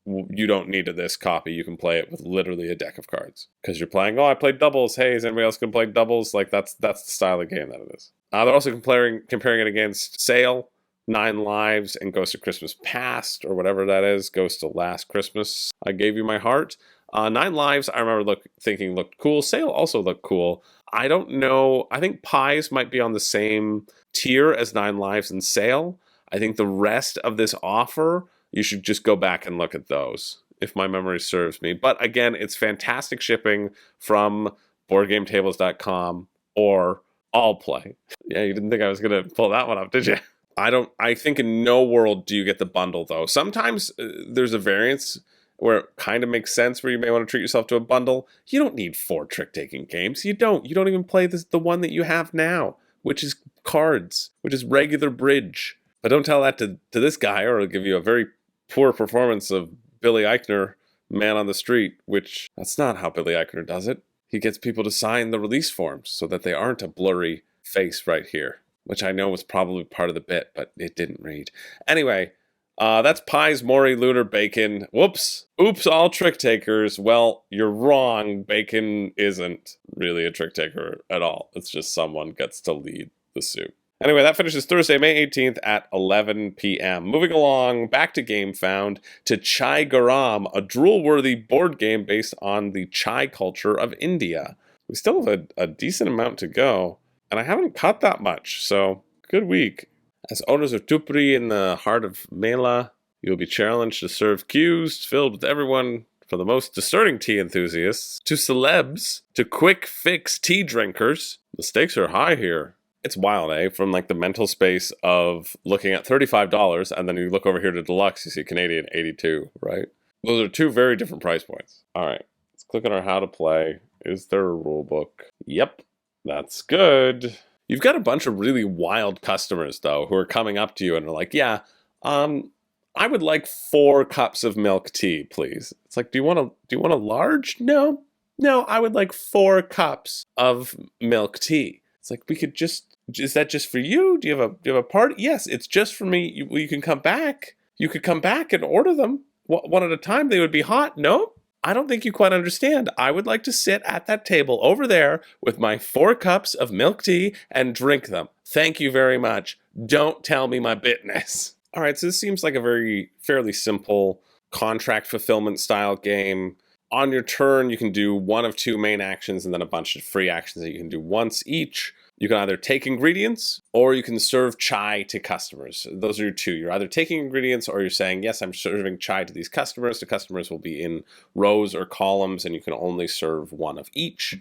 you don't need this copy. You can play it with literally a deck of cards. Because you're playing, oh, I played doubles. Hey, is anybody else going to play doubles? Like, that's the style of game that it is. They're also comparing it against Sail, 9 Lives, and Ghost of Christmas Past, or whatever that is. Ghost of Last Christmas. I Gave You My Heart. 9 Lives, I remember thinking looked cool. Sail also looked cool. I don't know. I think Pies might be on the same tier as 9 Lives and Sail. I think the rest of this offer, you should just go back and look at those, if my memory serves me. But again, it's fantastic shipping from BoardGameTables.com or Allplay. Yeah, you didn't think I was going to pull that one up, did you? I think in no world do you get the bundle, though. Sometimes there's a variance where it kind of makes sense where you may want to treat yourself to a bundle. You don't need 4 trick-taking games. You don't even play the one that you have now, which is cards, which is regular bridge. But don't tell that to this guy, or it'll give you a very poor performance of Billy Eichner, Man on the Street, which that's not how Billy Eichner does it. He gets people to sign the release forms so that they aren't a blurry face right here, which I know was probably part of the bit, but it didn't read. Anyway, that's Pies, Mori, Lunar, Bacon. Whoops. Oops, all trick takers. Well, you're wrong. Bacon isn't really a trick taker at all. It's just someone gets to lead the suit. Anyway, that finishes Thursday, May 18th at 11 p.m. Moving along, back to GameFound, to Chai Garam, a drool-worthy board game based on the chai culture of India. We still have a decent amount to go, and I haven't cut that much, so good week. As owners of Tupri in the heart of Mela, you will be challenged to serve queues filled with everyone from the most discerning tea enthusiasts to celebs to quick fix tea drinkers. The stakes are high here. It's wild, eh? From like the mental space of looking at $35, and then you look over here to Deluxe, you see Canadian 82, right? Those are 2 very different price points. All right, let's click on our how to play. Is there a rule book? Yep, that's good. You've got a bunch of really wild customers, though, who are coming up to you and are like, yeah, I would like 4 cups of milk tea, please. It's like, do you want a large? No, I would like 4 cups of milk tea. It's like, we could just, is that just for you? Do you have a party? Yes, it's just for me. You can come back. You could come back and order them one at a time. They would be hot. No, I don't think you quite understand. I would like to sit at that table over there with my 4 cups of milk tea and drink them. Thank you very much. Don't tell me my business. All right, so this seems like a fairly simple contract fulfillment style game. On your turn, you can do one of 2 main actions and then a bunch of free actions that you can do once each. You can either take ingredients or you can serve chai to customers. Those are your 2. You're either taking ingredients or you're saying, yes, I'm serving chai to these customers. The customers will be in rows or columns and you can only serve one of each.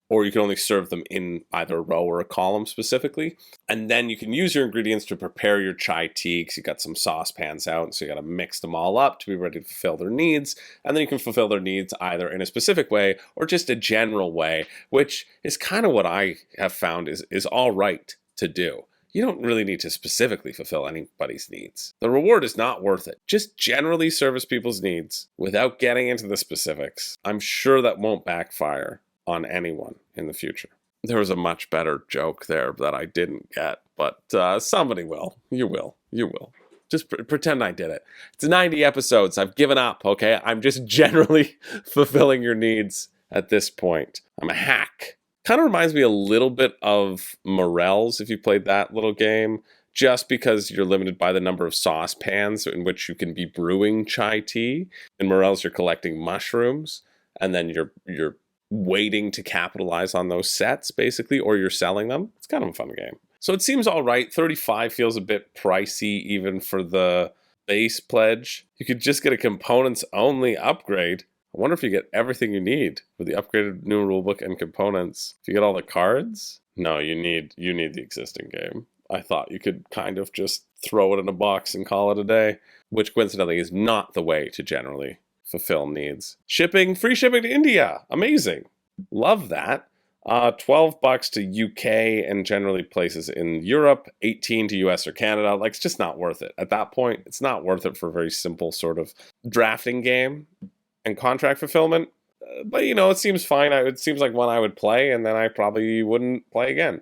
Or you can only serve them in either a row or a column specifically. And then you can use your ingredients to prepare your chai tea, because you got some saucepans out, so you got to mix them all up to be ready to fulfill their needs. And then you can fulfill their needs either in a specific way or just a general way, which is kind of what I have found is all right to do. You don't really need to specifically fulfill anybody's needs. The reward is not worth it. Just generally service people's needs without getting into the specifics. I'm sure that won't backfire on anyone in the future. There was a much better joke there that I didn't get, but somebody will. You will. Just pretend I did it. It's 90 episodes. I've given up, okay? I'm just generally fulfilling your needs at this point. I'm a hack. Kind of reminds me a little bit of Morels, if you played that little game, just because you're limited by the number of saucepans in which you can be brewing chai tea. In Morels, you're collecting mushrooms, and then you're waiting to capitalize on those sets, basically, or you're selling them. It's kind of a fun game. So it seems all right. 35 feels a bit pricey even for the base pledge. You could just get a components-only upgrade. I wonder if you get everything you need with the upgraded new rulebook and components. If you get all the cards? No, you need the existing game. I thought you could kind of just throw it in a box and call it a day, which coincidentally is not the way to generally fulfill needs. Shipping, free shipping to India. Amazing. Love that. $12 to UK and generally places in Europe, 18 to US or Canada. Like, it's just not worth it. At that point, it's not worth it for a very simple sort of drafting game and contract fulfillment. But, it seems fine. It seems like one I would play, and then I probably wouldn't play again.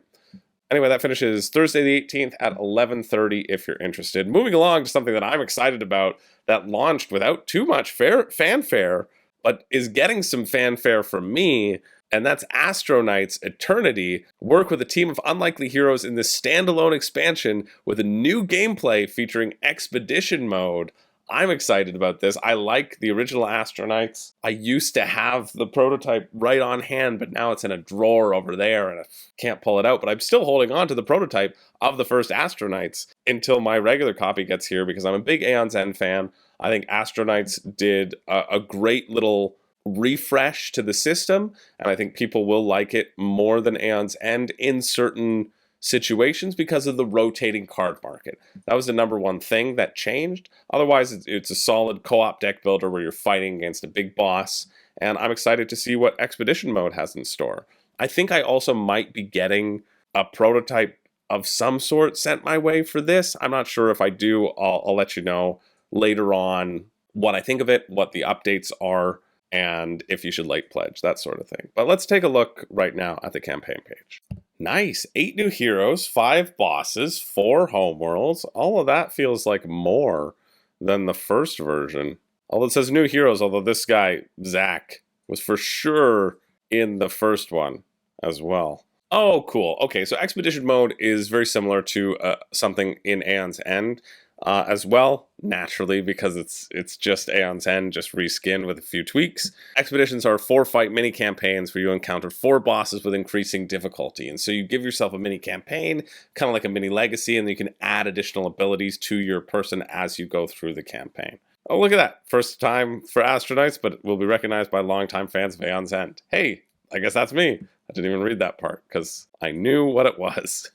Anyway, that finishes Thursday the 18th at 11:30 if you're interested. Moving along to something that I'm excited about that launched without too much fanfare, but is getting some fanfare from me, and that's Astro Knights Eternity. Work with a team of unlikely heroes in this standalone expansion with a new gameplay featuring Expedition Mode. I'm excited about this. I like the original Astro Knights. I used to have the prototype right on hand, but now it's in a drawer over there and I can't pull it out. But I'm still holding on to the prototype of the first Astro Knights until my regular copy gets here because I'm a big Aeon's End fan. I think Astro Knights did a great little refresh to the system, and I think people will like it more than Aeon's End in certain situations because of the rotating card market. That was the number one thing that changed. Otherwise, it's a solid co-op deck builder where you're fighting against a big boss, and I'm excited to see what Expedition Mode has in store. I think I also might be getting a prototype of some sort sent my way for this. I'm not sure. If I do, I'll let you know later on what I think of it, what the updates are, and if you should late pledge, that sort of thing. But let's take a look right now at the campaign page. Nice. 8 new heroes, 5 bosses, 4 homeworlds. All of that feels like more than the first version. Although it says new heroes, although this guy, Zach, was for sure in the first one as well. Oh, cool. Okay, so Expedition Mode is very similar to something in Aeon's End as well, naturally, because it's just Aeon's End, just reskinned with a few tweaks. Expeditions are 4-fight mini-campaigns where you encounter 4 bosses with increasing difficulty. And so you give yourself a mini-campaign, kind of like a mini-legacy, and you can add additional abilities to your person as you go through the campaign. Oh, look at that. First time for Astro Knights, but will be recognized by longtime fans of Aeon's End. Hey, I guess that's me. I didn't even read that part because I knew what it was.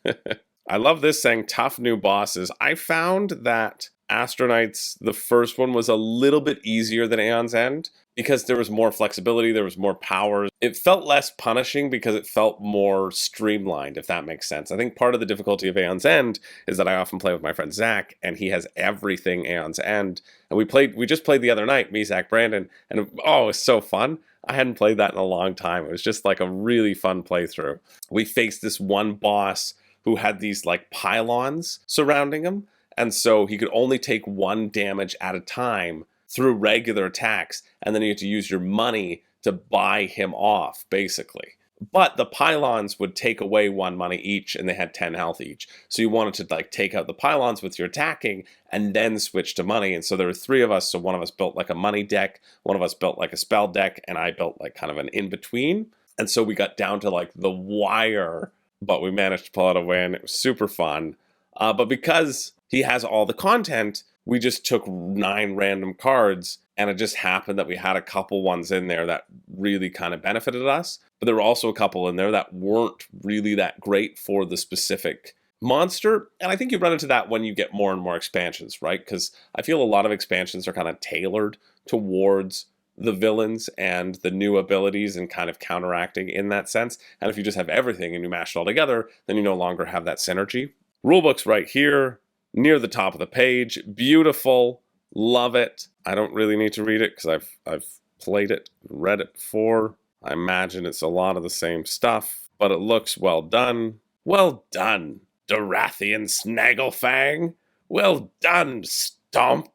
I love this saying tough new bosses. I found that Astro Knights, the first one, was a little bit easier than Aeon's End because there was more flexibility, there was more power. It felt less punishing because it felt more streamlined, if that makes sense. I think part of the difficulty of Aeon's End is that I often play with my friend Zach, and he has everything Aeon's End. And we just played the other night, me, Zach, Brandon, and it was so fun. I hadn't played that in a long time. It was just like a really fun playthrough. We faced this one boss who had these like pylons surrounding him, and so he could only take 1 damage at a time through regular attacks, and then you had to use your money to buy him off, basically. But the pylons would take away 1 money each, and they had 10 health each. So you wanted to like take out the pylons with your attacking, and then switch to money. And so there were 3 of us, so one of us built like a money deck, one of us built like a spell deck, and I built like kind of an in-between. And so we got down to like the wire, but we managed to pull out a win. It was super fun. But because he has all the content, we just took 9 random cards, and it just happened that we had a couple ones in there that really kind of benefited us. But there were also a couple in there that weren't really that great for the specific monster. And I think you run into that when you get more and more expansions, right? Because I feel a lot of expansions are kind of tailored towards the villains and the new abilities and kind of counteracting in that sense. And if you just have everything and you mash it all together, then you no longer have that synergy. Rulebook's right here, near the top of the page. Beautiful. Love it. I don't really need to read it because I've played it, read it before. I imagine it's a lot of the same stuff, but it looks well done. Well done, Dorathian Snagglefang. Well done, Stomp.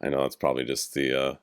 I know that's probably just the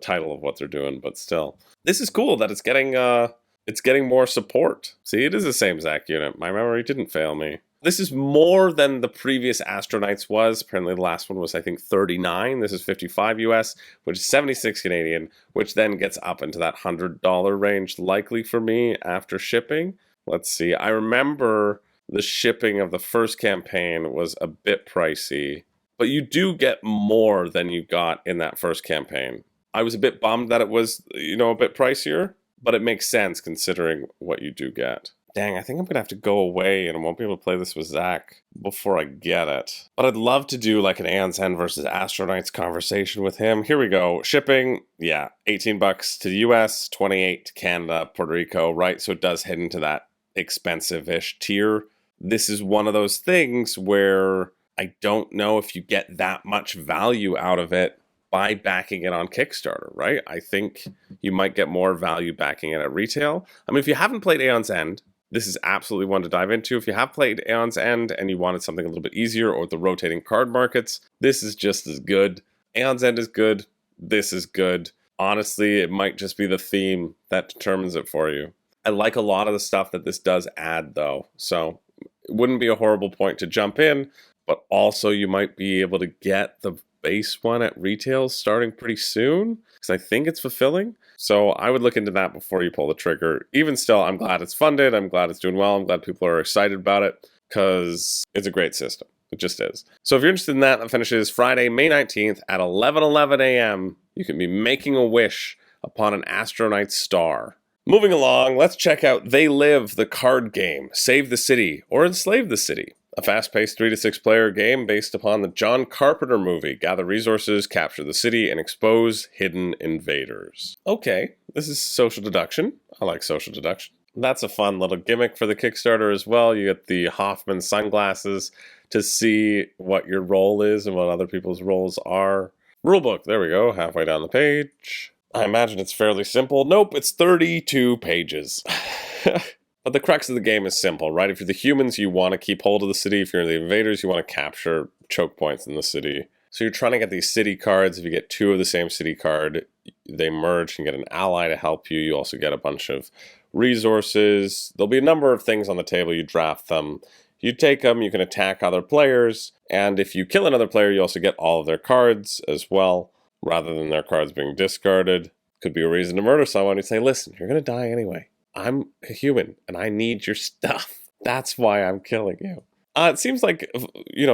title of what they're doing, but still. This is cool that it's getting more support. See, it is the same Zach unit. My memory didn't fail me. This is more than the previous Astro Knights was. Apparently the last one was, I think, 39. This is 55 US, which is 76 Canadian, which then gets up into that $100 range, likely for me after shipping. Let's see. I remember the shipping of the first campaign was a bit pricey, but you do get more than you got in that first campaign. I was a bit bummed that it was, a bit pricier, but it makes sense considering what you do get. Dang, I think I'm going to have to go away and I won't be able to play this with Zach before I get it. But I'd love to do like an Aeon's End versus Astro Knights conversation with him. Here we go. Shipping, yeah, $18 to the US, 28 to Canada, Puerto Rico, right? So it does head into that expensive-ish tier. This is one of those things where I don't know if you get that much value out of it by backing it on Kickstarter, right? I think you might get more value backing it at retail. I mean, if you haven't played Aeon's End, this is absolutely one to dive into. If you have played Aeon's End and you wanted something a little bit easier, or the rotating card markets, this is just as good. Aeon's End is good. This is good. Honestly, it might just be the theme that determines it for you. I like a lot of the stuff that this does add, though, so it wouldn't be a horrible point to jump in, but also you might be able to get the base one at retail starting pretty soon, because I think it's fulfilling. So I would look into that before you pull the trigger. Even still, I'm glad it's funded. I'm glad it's doing well. I'm glad people are excited about it, because it's a great system. It just is. So if you're interested in that, that finishes Friday, May 19th at 11:11 a.m. You can be making a wish upon an Astro Knights star. Moving along, let's check out They Live, the card game. Save the City or Enslave the City. A fast-paced 3 to 6 player game based upon the John Carpenter movie. Gather resources, capture the city, and expose hidden invaders. Okay, this is social deduction. I like social deduction. That's a fun little gimmick for the Kickstarter as well. You get the Hoffman sunglasses to see what your role is and what other people's roles are. Rulebook, there we go, halfway down the page. I imagine it's fairly simple. Nope, it's 32 pages. But the crux of the game is simple, right? If you're the humans, you want to keep hold of the city. If you're the invaders, you want to capture choke points in the city. So you're trying to get these city cards. If you get 2 of the same city card, they merge and get an ally to help you. You also get a bunch of resources. There'll be a number of things on the table. You draft them. You take them, you can attack other players. And if you kill another player, you also get all of their cards as well, rather than their cards being discarded. Could be a reason to murder someone. You'd say, listen, you're going to die anyway. I'm a human, and I need your stuff. That's why I'm killing you. It seems like,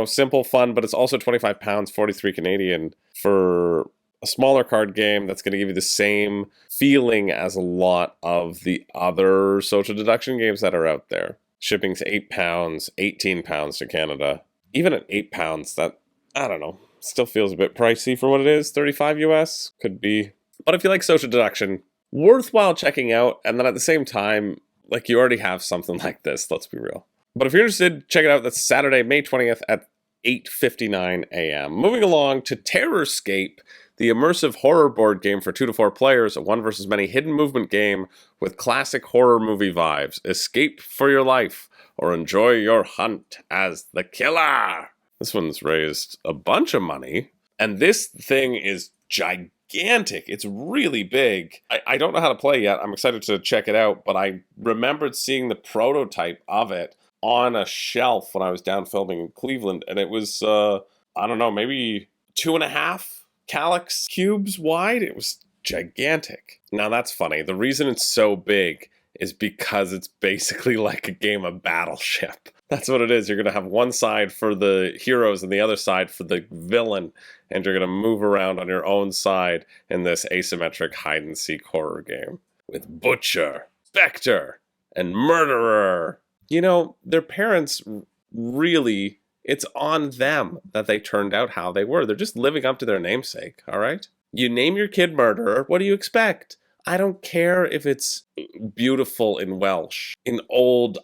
simple, fun, but it's also £25, 43 Canadian for a smaller card game that's going to give you the same feeling as a lot of the other social deduction games that are out there. Shipping's £8, £18 to Canada. Even at £8, that, I don't know, still feels a bit pricey for what it is. 35 US could be. But if you like social deduction, worthwhile checking out. And then at the same time, like, you already have something like this, let's be real. But if you're interested, check it out. That's Saturday, May 20th at 8:59 a.m. Moving along to Terrorscape, the immersive horror board game for 2 to 4 players, a one versus many hidden movement game with classic horror movie vibes. Escape for your life or enjoy your hunt as the killer. This one's raised a bunch of money, and this thing is gigantic. It's really big. I don't know how to play yet. I'm excited to check it out, but I remembered seeing the prototype of it on a shelf when I was down filming in Cleveland, and it was, I don't know, maybe 2.5 calyx cubes wide. It was gigantic. Now that's funny. The reason it's so big is because it's basically like a game of Battleship. That's what it is. You're going to have one side for the heroes and the other side for the villain, and you're going to move around on your own side in this asymmetric hide-and-seek horror game with Butcher, Spectre, and Murderer. You know, their parents really, it's on them that they turned out how they were. They're just living up to their namesake, all right? You name your kid Murderer, what do you expect? I don't care if it's beautiful in Welsh, in Old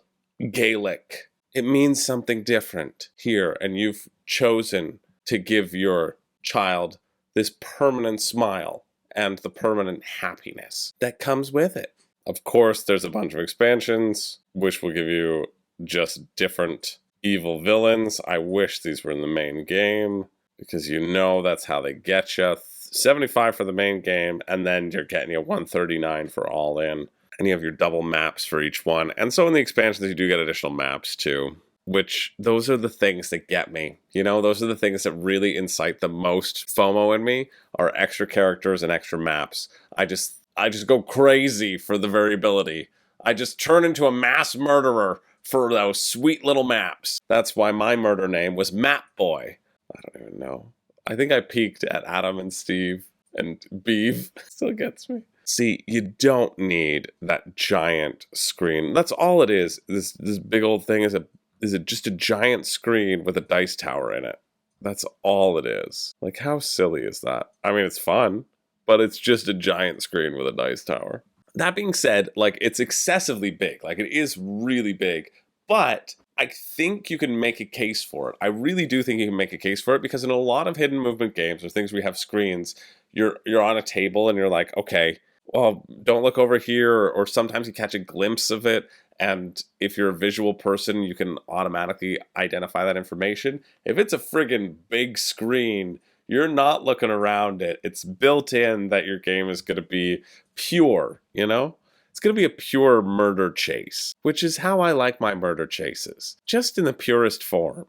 Gaelic. It means something different here, and you've chosen to give your child this permanent smile and the permanent happiness that comes with it. Of course, there's a bunch of expansions, which will give you just different evil villains. I wish these were in the main game, because that's how they get you. $75 for the main game, and then you're getting you $139 for all in. And you have your double maps for each one. And so in the expansions, you do get additional maps too, which those are the things that get me. Those are the things that really incite the most FOMO in me, are extra characters and extra maps. I just go crazy for the variability. I just turn into a mass murderer for those sweet little maps. That's why my murder name was Map Boy. I don't even know. I think I peaked at Adam and Steve, and Beeve still gets me. See, you don't need that giant screen. That's all it is. This big old thing is just a giant screen with a dice tower in it. That's all it is. Like, how silly is that? I mean, it's fun, but it's just a giant screen with a dice tower. That being said, like, it's excessively big. Like, it is really big, but I think you can make a case for it. I really do think you can make a case for it, because in a lot of hidden movement games or things where we have screens, you're on a table and you're like, okay, well, don't look over here, or sometimes you catch a glimpse of it, And if you're a visual person, you can automatically identify that information. If it's a friggin' big screen, you're not looking around it. It's built in that your game is going to be pure, you know? It's going to be a pure murder chase, which is how I like my murder chases, just in the purest form.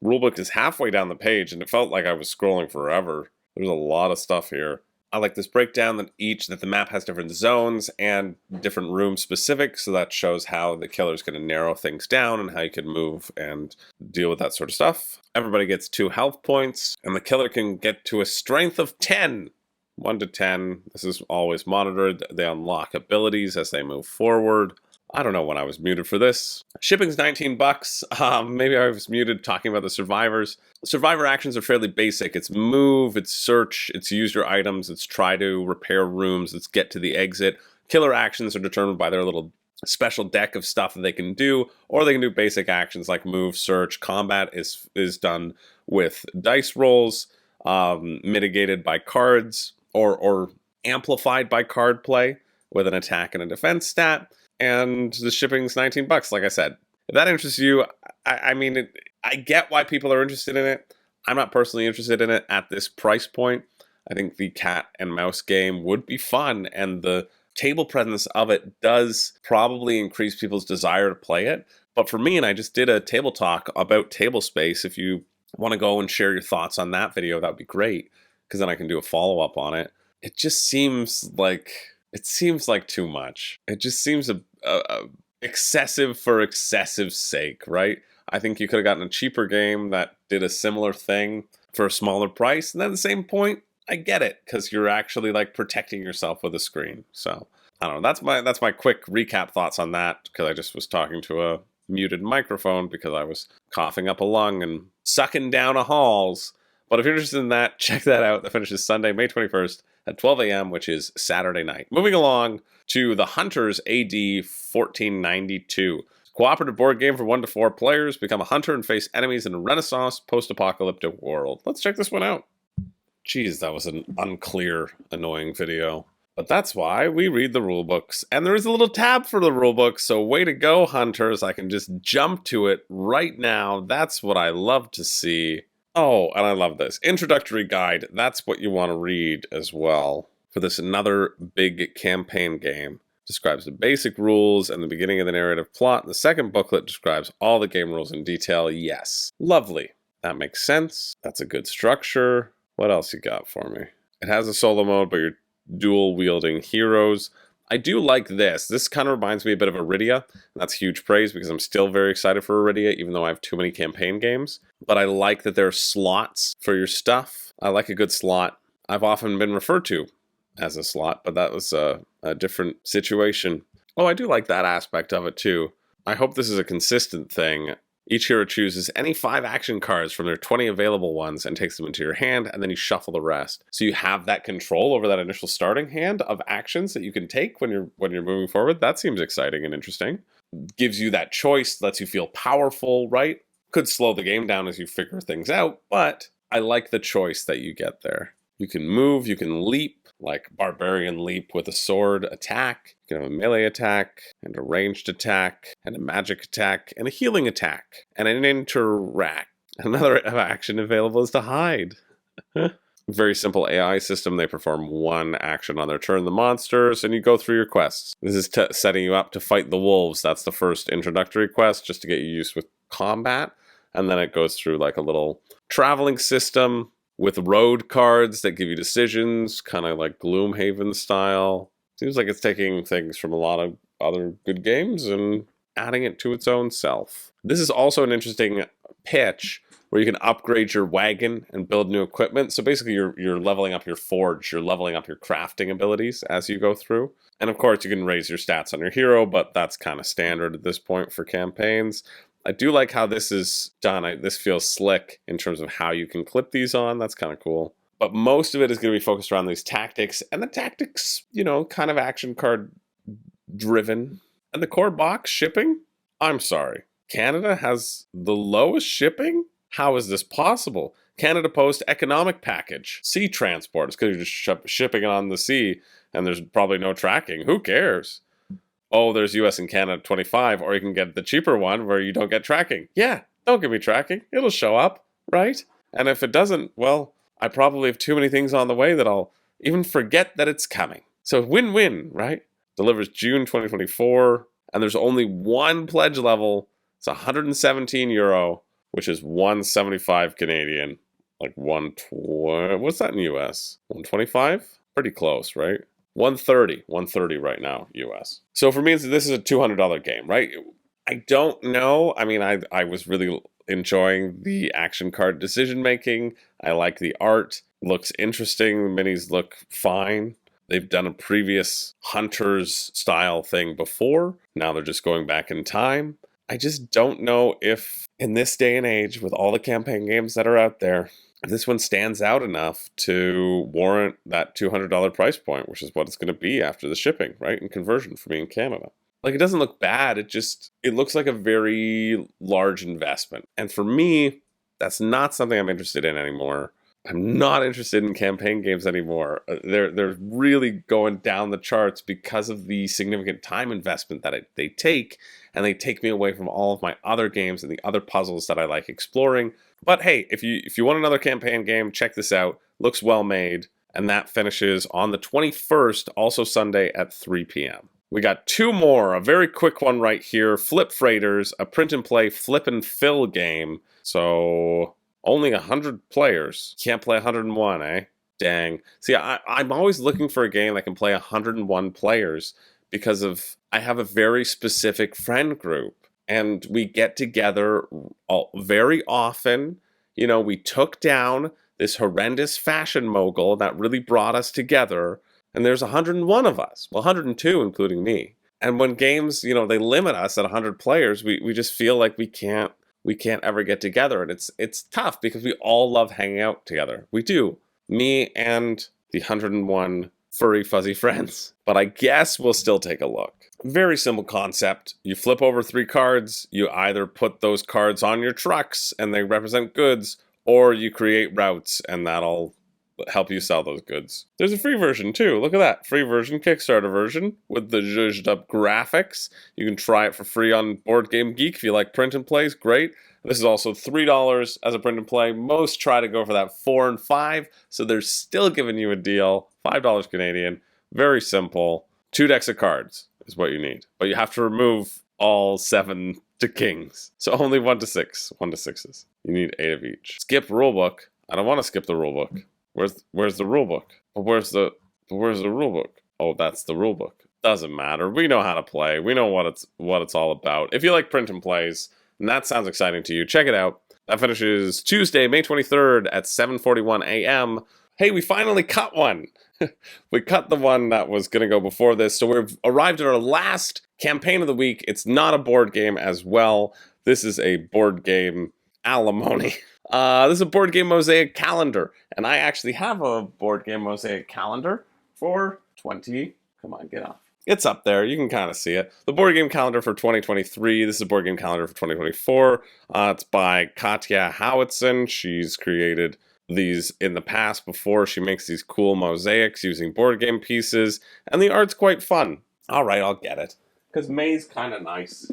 Rulebook is halfway down the page, and it felt like I was scrolling forever. There's a lot of stuff here. I like this breakdown that the map has different zones and different room specific, so that shows how the killer's going to narrow things down and how you can move and deal with that sort of stuff. Everybody gets 2 health points, and the killer can get to a strength of 10. 1 to 10. This is always monitored. They unlock abilities as they move forward. I don't know when I was muted for this. Shipping's $19. Maybe I was muted talking about the survivors. Survivor actions are fairly basic. It's move, it's search, it's use your items, it's try to repair rooms, it's get to the exit. Killer actions are determined by their little special deck of stuff that they can do, or they can do basic actions like move, search. Combat is done with dice rolls, mitigated by cards, or amplified by card play with an attack and a defense stat. And the shipping's $19, like I said. If that interests you, I mean, I get why people are interested in it. I'm not personally interested in it at this price point. I think the cat and mouse game would be fun, and the table presence of it does probably increase people's desire to play it. But for me, and I just did a table talk about table space, if you want to go and share your thoughts on that video, that would be great, because then I can do a follow-up on it. It just seems like too much. It just seems excessive for excessive's sake, right? I think you could have gotten a cheaper game that did a similar thing for a smaller price, and at the same point, I get it, because you're actually like protecting yourself with a screen. So I don't know. That's my quick recap thoughts on that, because I just was talking to a muted microphone because I was coughing up a lung and sucking down a halls. But if you're interested in that, check that out. That finishes Sunday, May 21st at 12 a.m., which is Saturday night. Moving along to The Hunters AD 1492. Cooperative board game for 1 to 4 players. Become a hunter and face enemies in a Renaissance post-apocalyptic world. Let's check this one out. Jeez, that was an unclear, annoying video. But that's why we read the rulebooks. And there is a little tab for the rulebook, so way to go, Hunters. I can just jump to it right now. That's what I love to see. Oh, and I love this. Introductory guide. That's what you want to read as well for this another big campaign game. Describes the basic rules and the beginning of the narrative plot. The second booklet describes all the game rules in detail. Yes. Lovely. That makes sense. That's a good structure. What else you got for me? It has a solo mode, but you're dual-wielding heroes. I do like this. This kind of reminds me a bit of Iridia. That's huge praise because I'm still very excited for Iridia, even though I have too many campaign games. But I like that there are slots for your stuff. I like a good slot. I've often been referred to as a slot, but that was a different situation. Oh, I do like that aspect of it too. I hope this is a consistent thing. Each hero chooses any 5 action cards from their 20 available ones and takes them into your hand, and then you shuffle the rest. So you have that control over that initial starting hand of actions that you can take when you're moving forward. That seems exciting and interesting. Gives you that choice, lets you feel powerful, right? Could slow the game down as you figure things out, but I like the choice that you get there. You can move, you can leap, like Barbarian Leap with a sword attack. You can have a melee attack, and a ranged attack, and a magic attack, and a healing attack, and an interact. Another action available is to hide. Very simple AI system. They perform 1 action on their turn, the monsters, and you go through your quests. This is setting you up to fight the wolves. That's the first introductory quest, just to get you used with combat. And then it goes through like a little traveling system with road cards that give you decisions, kind of like Gloomhaven style. Seems like it's taking things from a lot of other good games and adding it to its own self. This is also an interesting pitch where you can upgrade your wagon and build new equipment. So basically you're leveling up your forge, you're leveling up your crafting abilities as you go through. And of course you can raise your stats on your hero, but that's kind of standard at this point for campaigns. I do like how this is done. This feels slick in terms of how you can clip these on. That's kind of cool. But most of it is going to be focused around these tactics. And the tactics, kind of action card driven. And the core box shipping? I'm sorry. Canada has the lowest shipping? How is this possible? Canada Post economic package. Sea transport. It's because you're just shipping it on the sea and there's probably no tracking. Who cares? oh, there's US and Canada 25, or you can get the cheaper one where you don't get tracking. Yeah, don't give me tracking. It'll show up, right? And if it doesn't, well, I probably have too many things on the way that I'll even forget that it's coming. So win-win, right? Delivers June 2024, and there's only one pledge level. It's 117 euro, which is 175 Canadian. Like 120, what's that in US? 125? Pretty close, right? 130 right now, US. So for me, this is a $200 game, right? I don't know. I mean, I was really enjoying the action card decision making. I like the art. Looks interesting. The minis look fine. They've done a previous Hunters style thing before. Now they're just going back in time. I just don't know if in this day and age, with all the campaign games that are out there, if this one stands out enough to warrant that $200 price point, which is what it's going to be after the shipping, right? And conversion for me in Canada. Like, it doesn't look bad. It looks like a very large investment. And for me, that's not something I'm interested in anymore. I'm not interested in campaign games anymore. They're really going down the charts because of the significant time investment that they take, and they take me away from all of my other games and the other puzzles that I like exploring. But hey, if you want another campaign game, check this out. Looks well made, and that finishes on the 21st, also Sunday at 3 p.m. We got two more, a very quick one right here. Flip Freighters, a print and play flip and fill game. So only 100 players. Can't play 101, eh? Dang. See, I'm always looking for a game that can play 101 players because I have a very specific friend group. And we get together very often. You know, we took down this horrendous fashion mogul that really brought us together. And there's 101 of us. Well, 102, including me. And when games, they limit us at 100 players, we just feel like we can't ever get together. And it's tough because we all love hanging out together. We do. Me and the 101 furry fuzzy friends. But I guess we'll still take a look. Very simple concept. You flip over 3 cards. You either put those cards on your trucks and they represent goods, or you create routes and that'll help you sell those goods. There's a free version too. Look at that. Free version, Kickstarter version with the zhuzhed up graphics. You can try it for free on Board Game Geek if you like print and plays. Great. This is also $3 as a print and play. Most try to go for that $4 and $5, so they're still giving you a deal. $5 Canadian. Very simple. 2 decks of cards is what you need. But you have to remove all 7 to kings. So only 1 to 6. 1 to 6s. You need 8 of each. Skip rulebook. I don't want to skip the rulebook. Where's the rulebook? Where's the rulebook? Oh, that's the rulebook. Doesn't matter. We know how to play. We know what it's all about. If you like print and plays, and that sounds exciting to you, check it out. That finishes Tuesday, May 23rd at 7:41 a.m. Hey, we finally cut one. We cut the one that was going to go before this. So we've arrived at our last campaign of the week. It's not a board game as well. This is a board game alimony. This is a board game Mosaic calendar. And I actually have a board game Mosaic calendar for 20. Come on, get off. It's up there. You can kind of see it. The board game calendar for 2023. This is a board game calendar for 2024. It's by Katja Howitson. She's created these in the past before. She makes these cool mosaics using board game pieces. And the art's quite fun. All right, I'll get it. Because May's kind of nice.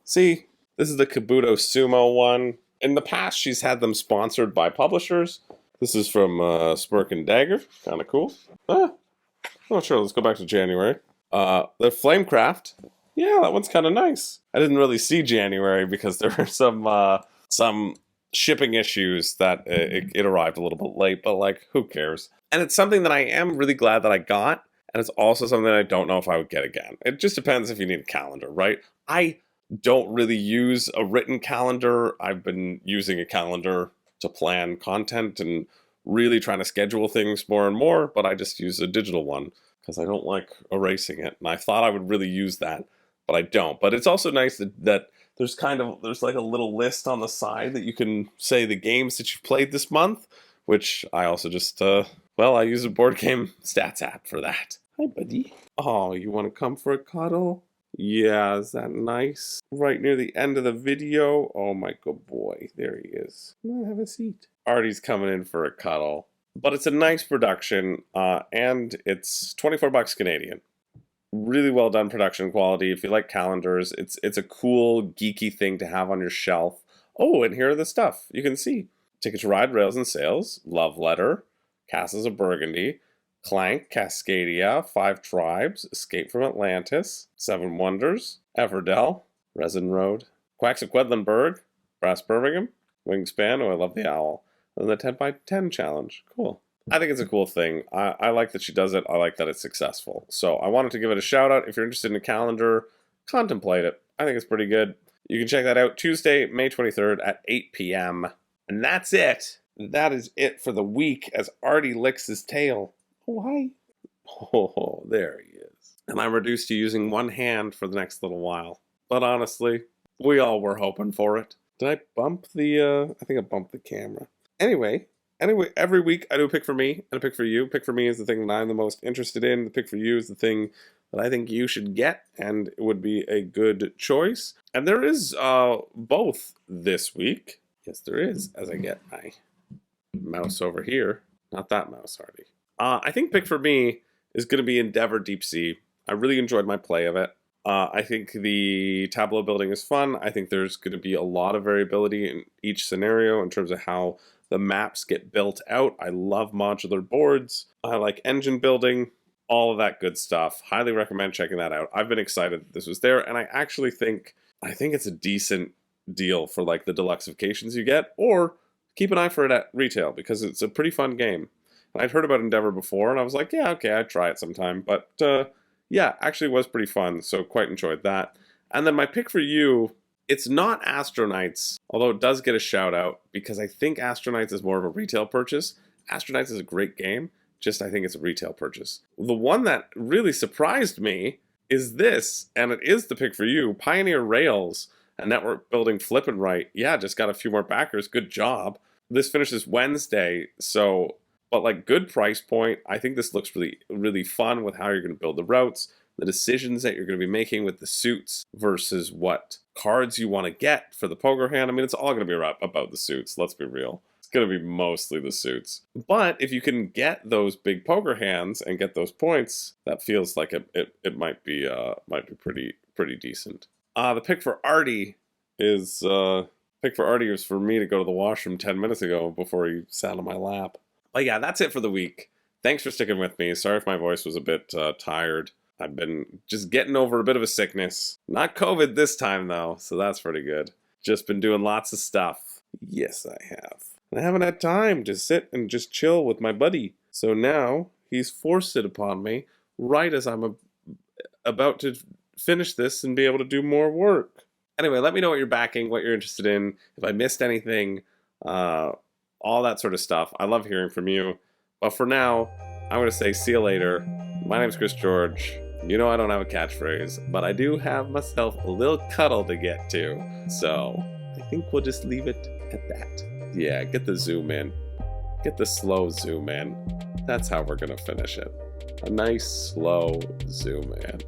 See, this is the Kabuto Sumo one. In the past, she's had them sponsored by publishers. This is from Smirk and Dagger. Kind of cool. Not sure. Let's go back to January. The Flamecraft. Yeah, that one's kind of nice. I didn't really see January because there were some shipping issues that it arrived a little bit late, but like, who cares? And it's something that I am really glad that I got, and it's also something that I don't know if I would get again. It just depends if you need a calendar, right? I don't really use a written calendar. I've been using a calendar to plan content and really trying to schedule things more and more, but I just use a digital one because I don't like erasing it. And I thought I would really use that, but I don't. But it's also nice that there's like a little list on the side that you can say the games that you've played this month, which I also just, I use a board game stats app for that. Hi, buddy. Oh, you want to come for a cuddle? Yeah, is that nice? Right near the end of the video. Oh my good boy, there he is. Come on, have a seat. Artie's coming in for a cuddle. But it's a nice production, and it's $24 Canadian. Really well done production quality. If you like calendars, it's a cool, geeky thing to have on your shelf. Oh, and here are the stuff. You can see. Ticket to Ride, Rails and Sails, Love Letter, Castles of Burgundy, Clank, Cascadia, 5 Tribes, Escape from Atlantis, 7 Wonders, Everdell, Resin Road, Quacks of Quedlinburg, Brass Birmingham, Wingspan, oh I love the owl, and the 10x10 challenge. Cool. I think it's a cool thing. I like that she does it. I like that it's successful. So I wanted to give it a shout out. If you're interested in a calendar, contemplate it. I think it's pretty good. You can check that out Tuesday, May 23rd at 8 p.m. And that's it. That is it for the week as Artie licks his tail. Oh, hi. Oh, there he is. And I'm reduced to using one hand for the next little while. But honestly, we all were hoping for it. Did I bump the, I think I bumped the camera. Anyway, every week I do a pick for me and a pick for you. Pick for me is the thing that I'm the most interested in. The pick for you is the thing that I think you should get, and it would be a good choice. And there is both this week. Yes, there is, as I get my mouse over here. Not that mouse, Artie. I think pick for me is going to be Endeavour Deep Sea. I really enjoyed my play of it. I think the tableau building is fun. I think there's going to be a lot of variability in each scenario in terms of how the maps get built out. I love modular boards. I like engine building, all of that good stuff. Highly recommend checking that out. I've been excited that this was there, and I actually think it's a decent deal for like the deluxifications you get, or keep an eye for it at retail because it's a pretty fun game. And I'd heard about Endeavour before, and I was like, yeah, okay, I'd try it sometime. But yeah, actually was pretty fun, so quite enjoyed that. And then my pick for you, it's not Astro Knights, although it does get a shout out because I think Astro Knights is more of a retail purchase. Astro Knights is a great game, just I think it's a retail purchase. The one that really surprised me is this, and it is the pick for you, Pioneer Rails, a network building flippin' right. Yeah, just got a few more backers, good job. This finishes Wednesday, so, but like good price point. I think this looks really, really fun with how you're going to build the routes, the decisions that you're going to be making with the suits versus what cards you want to get for the poker hand. I mean, it's all going to be about the suits, let's be real. It's going to be mostly the suits. But if you can get those big poker hands and get those points, that feels like it might be pretty decent. The pick for Artie is for me to go to the washroom 10 minutes ago before he sat on my lap. But yeah, that's it for the week. Thanks for sticking with me. Sorry if my voice was a bit tired. I've been just getting over a bit of a sickness. Not COVID this time though, so that's pretty good. Just been doing lots of stuff. Yes, I have. I haven't had time to sit and just chill with my buddy. So now he's forced it upon me right as I'm about to finish this and be able to do more work. Anyway, let me know what you're backing, what you're interested in, if I missed anything, all that sort of stuff. I love hearing from you. But for now, I'm going to say see you later. My name's Chris George. You know I don't have a catchphrase, but I do have myself a little cuddle to get to. So I think we'll just leave it at that. Yeah, get the zoom in. Get the slow zoom in. That's how we're going to finish it. A nice slow zoom in.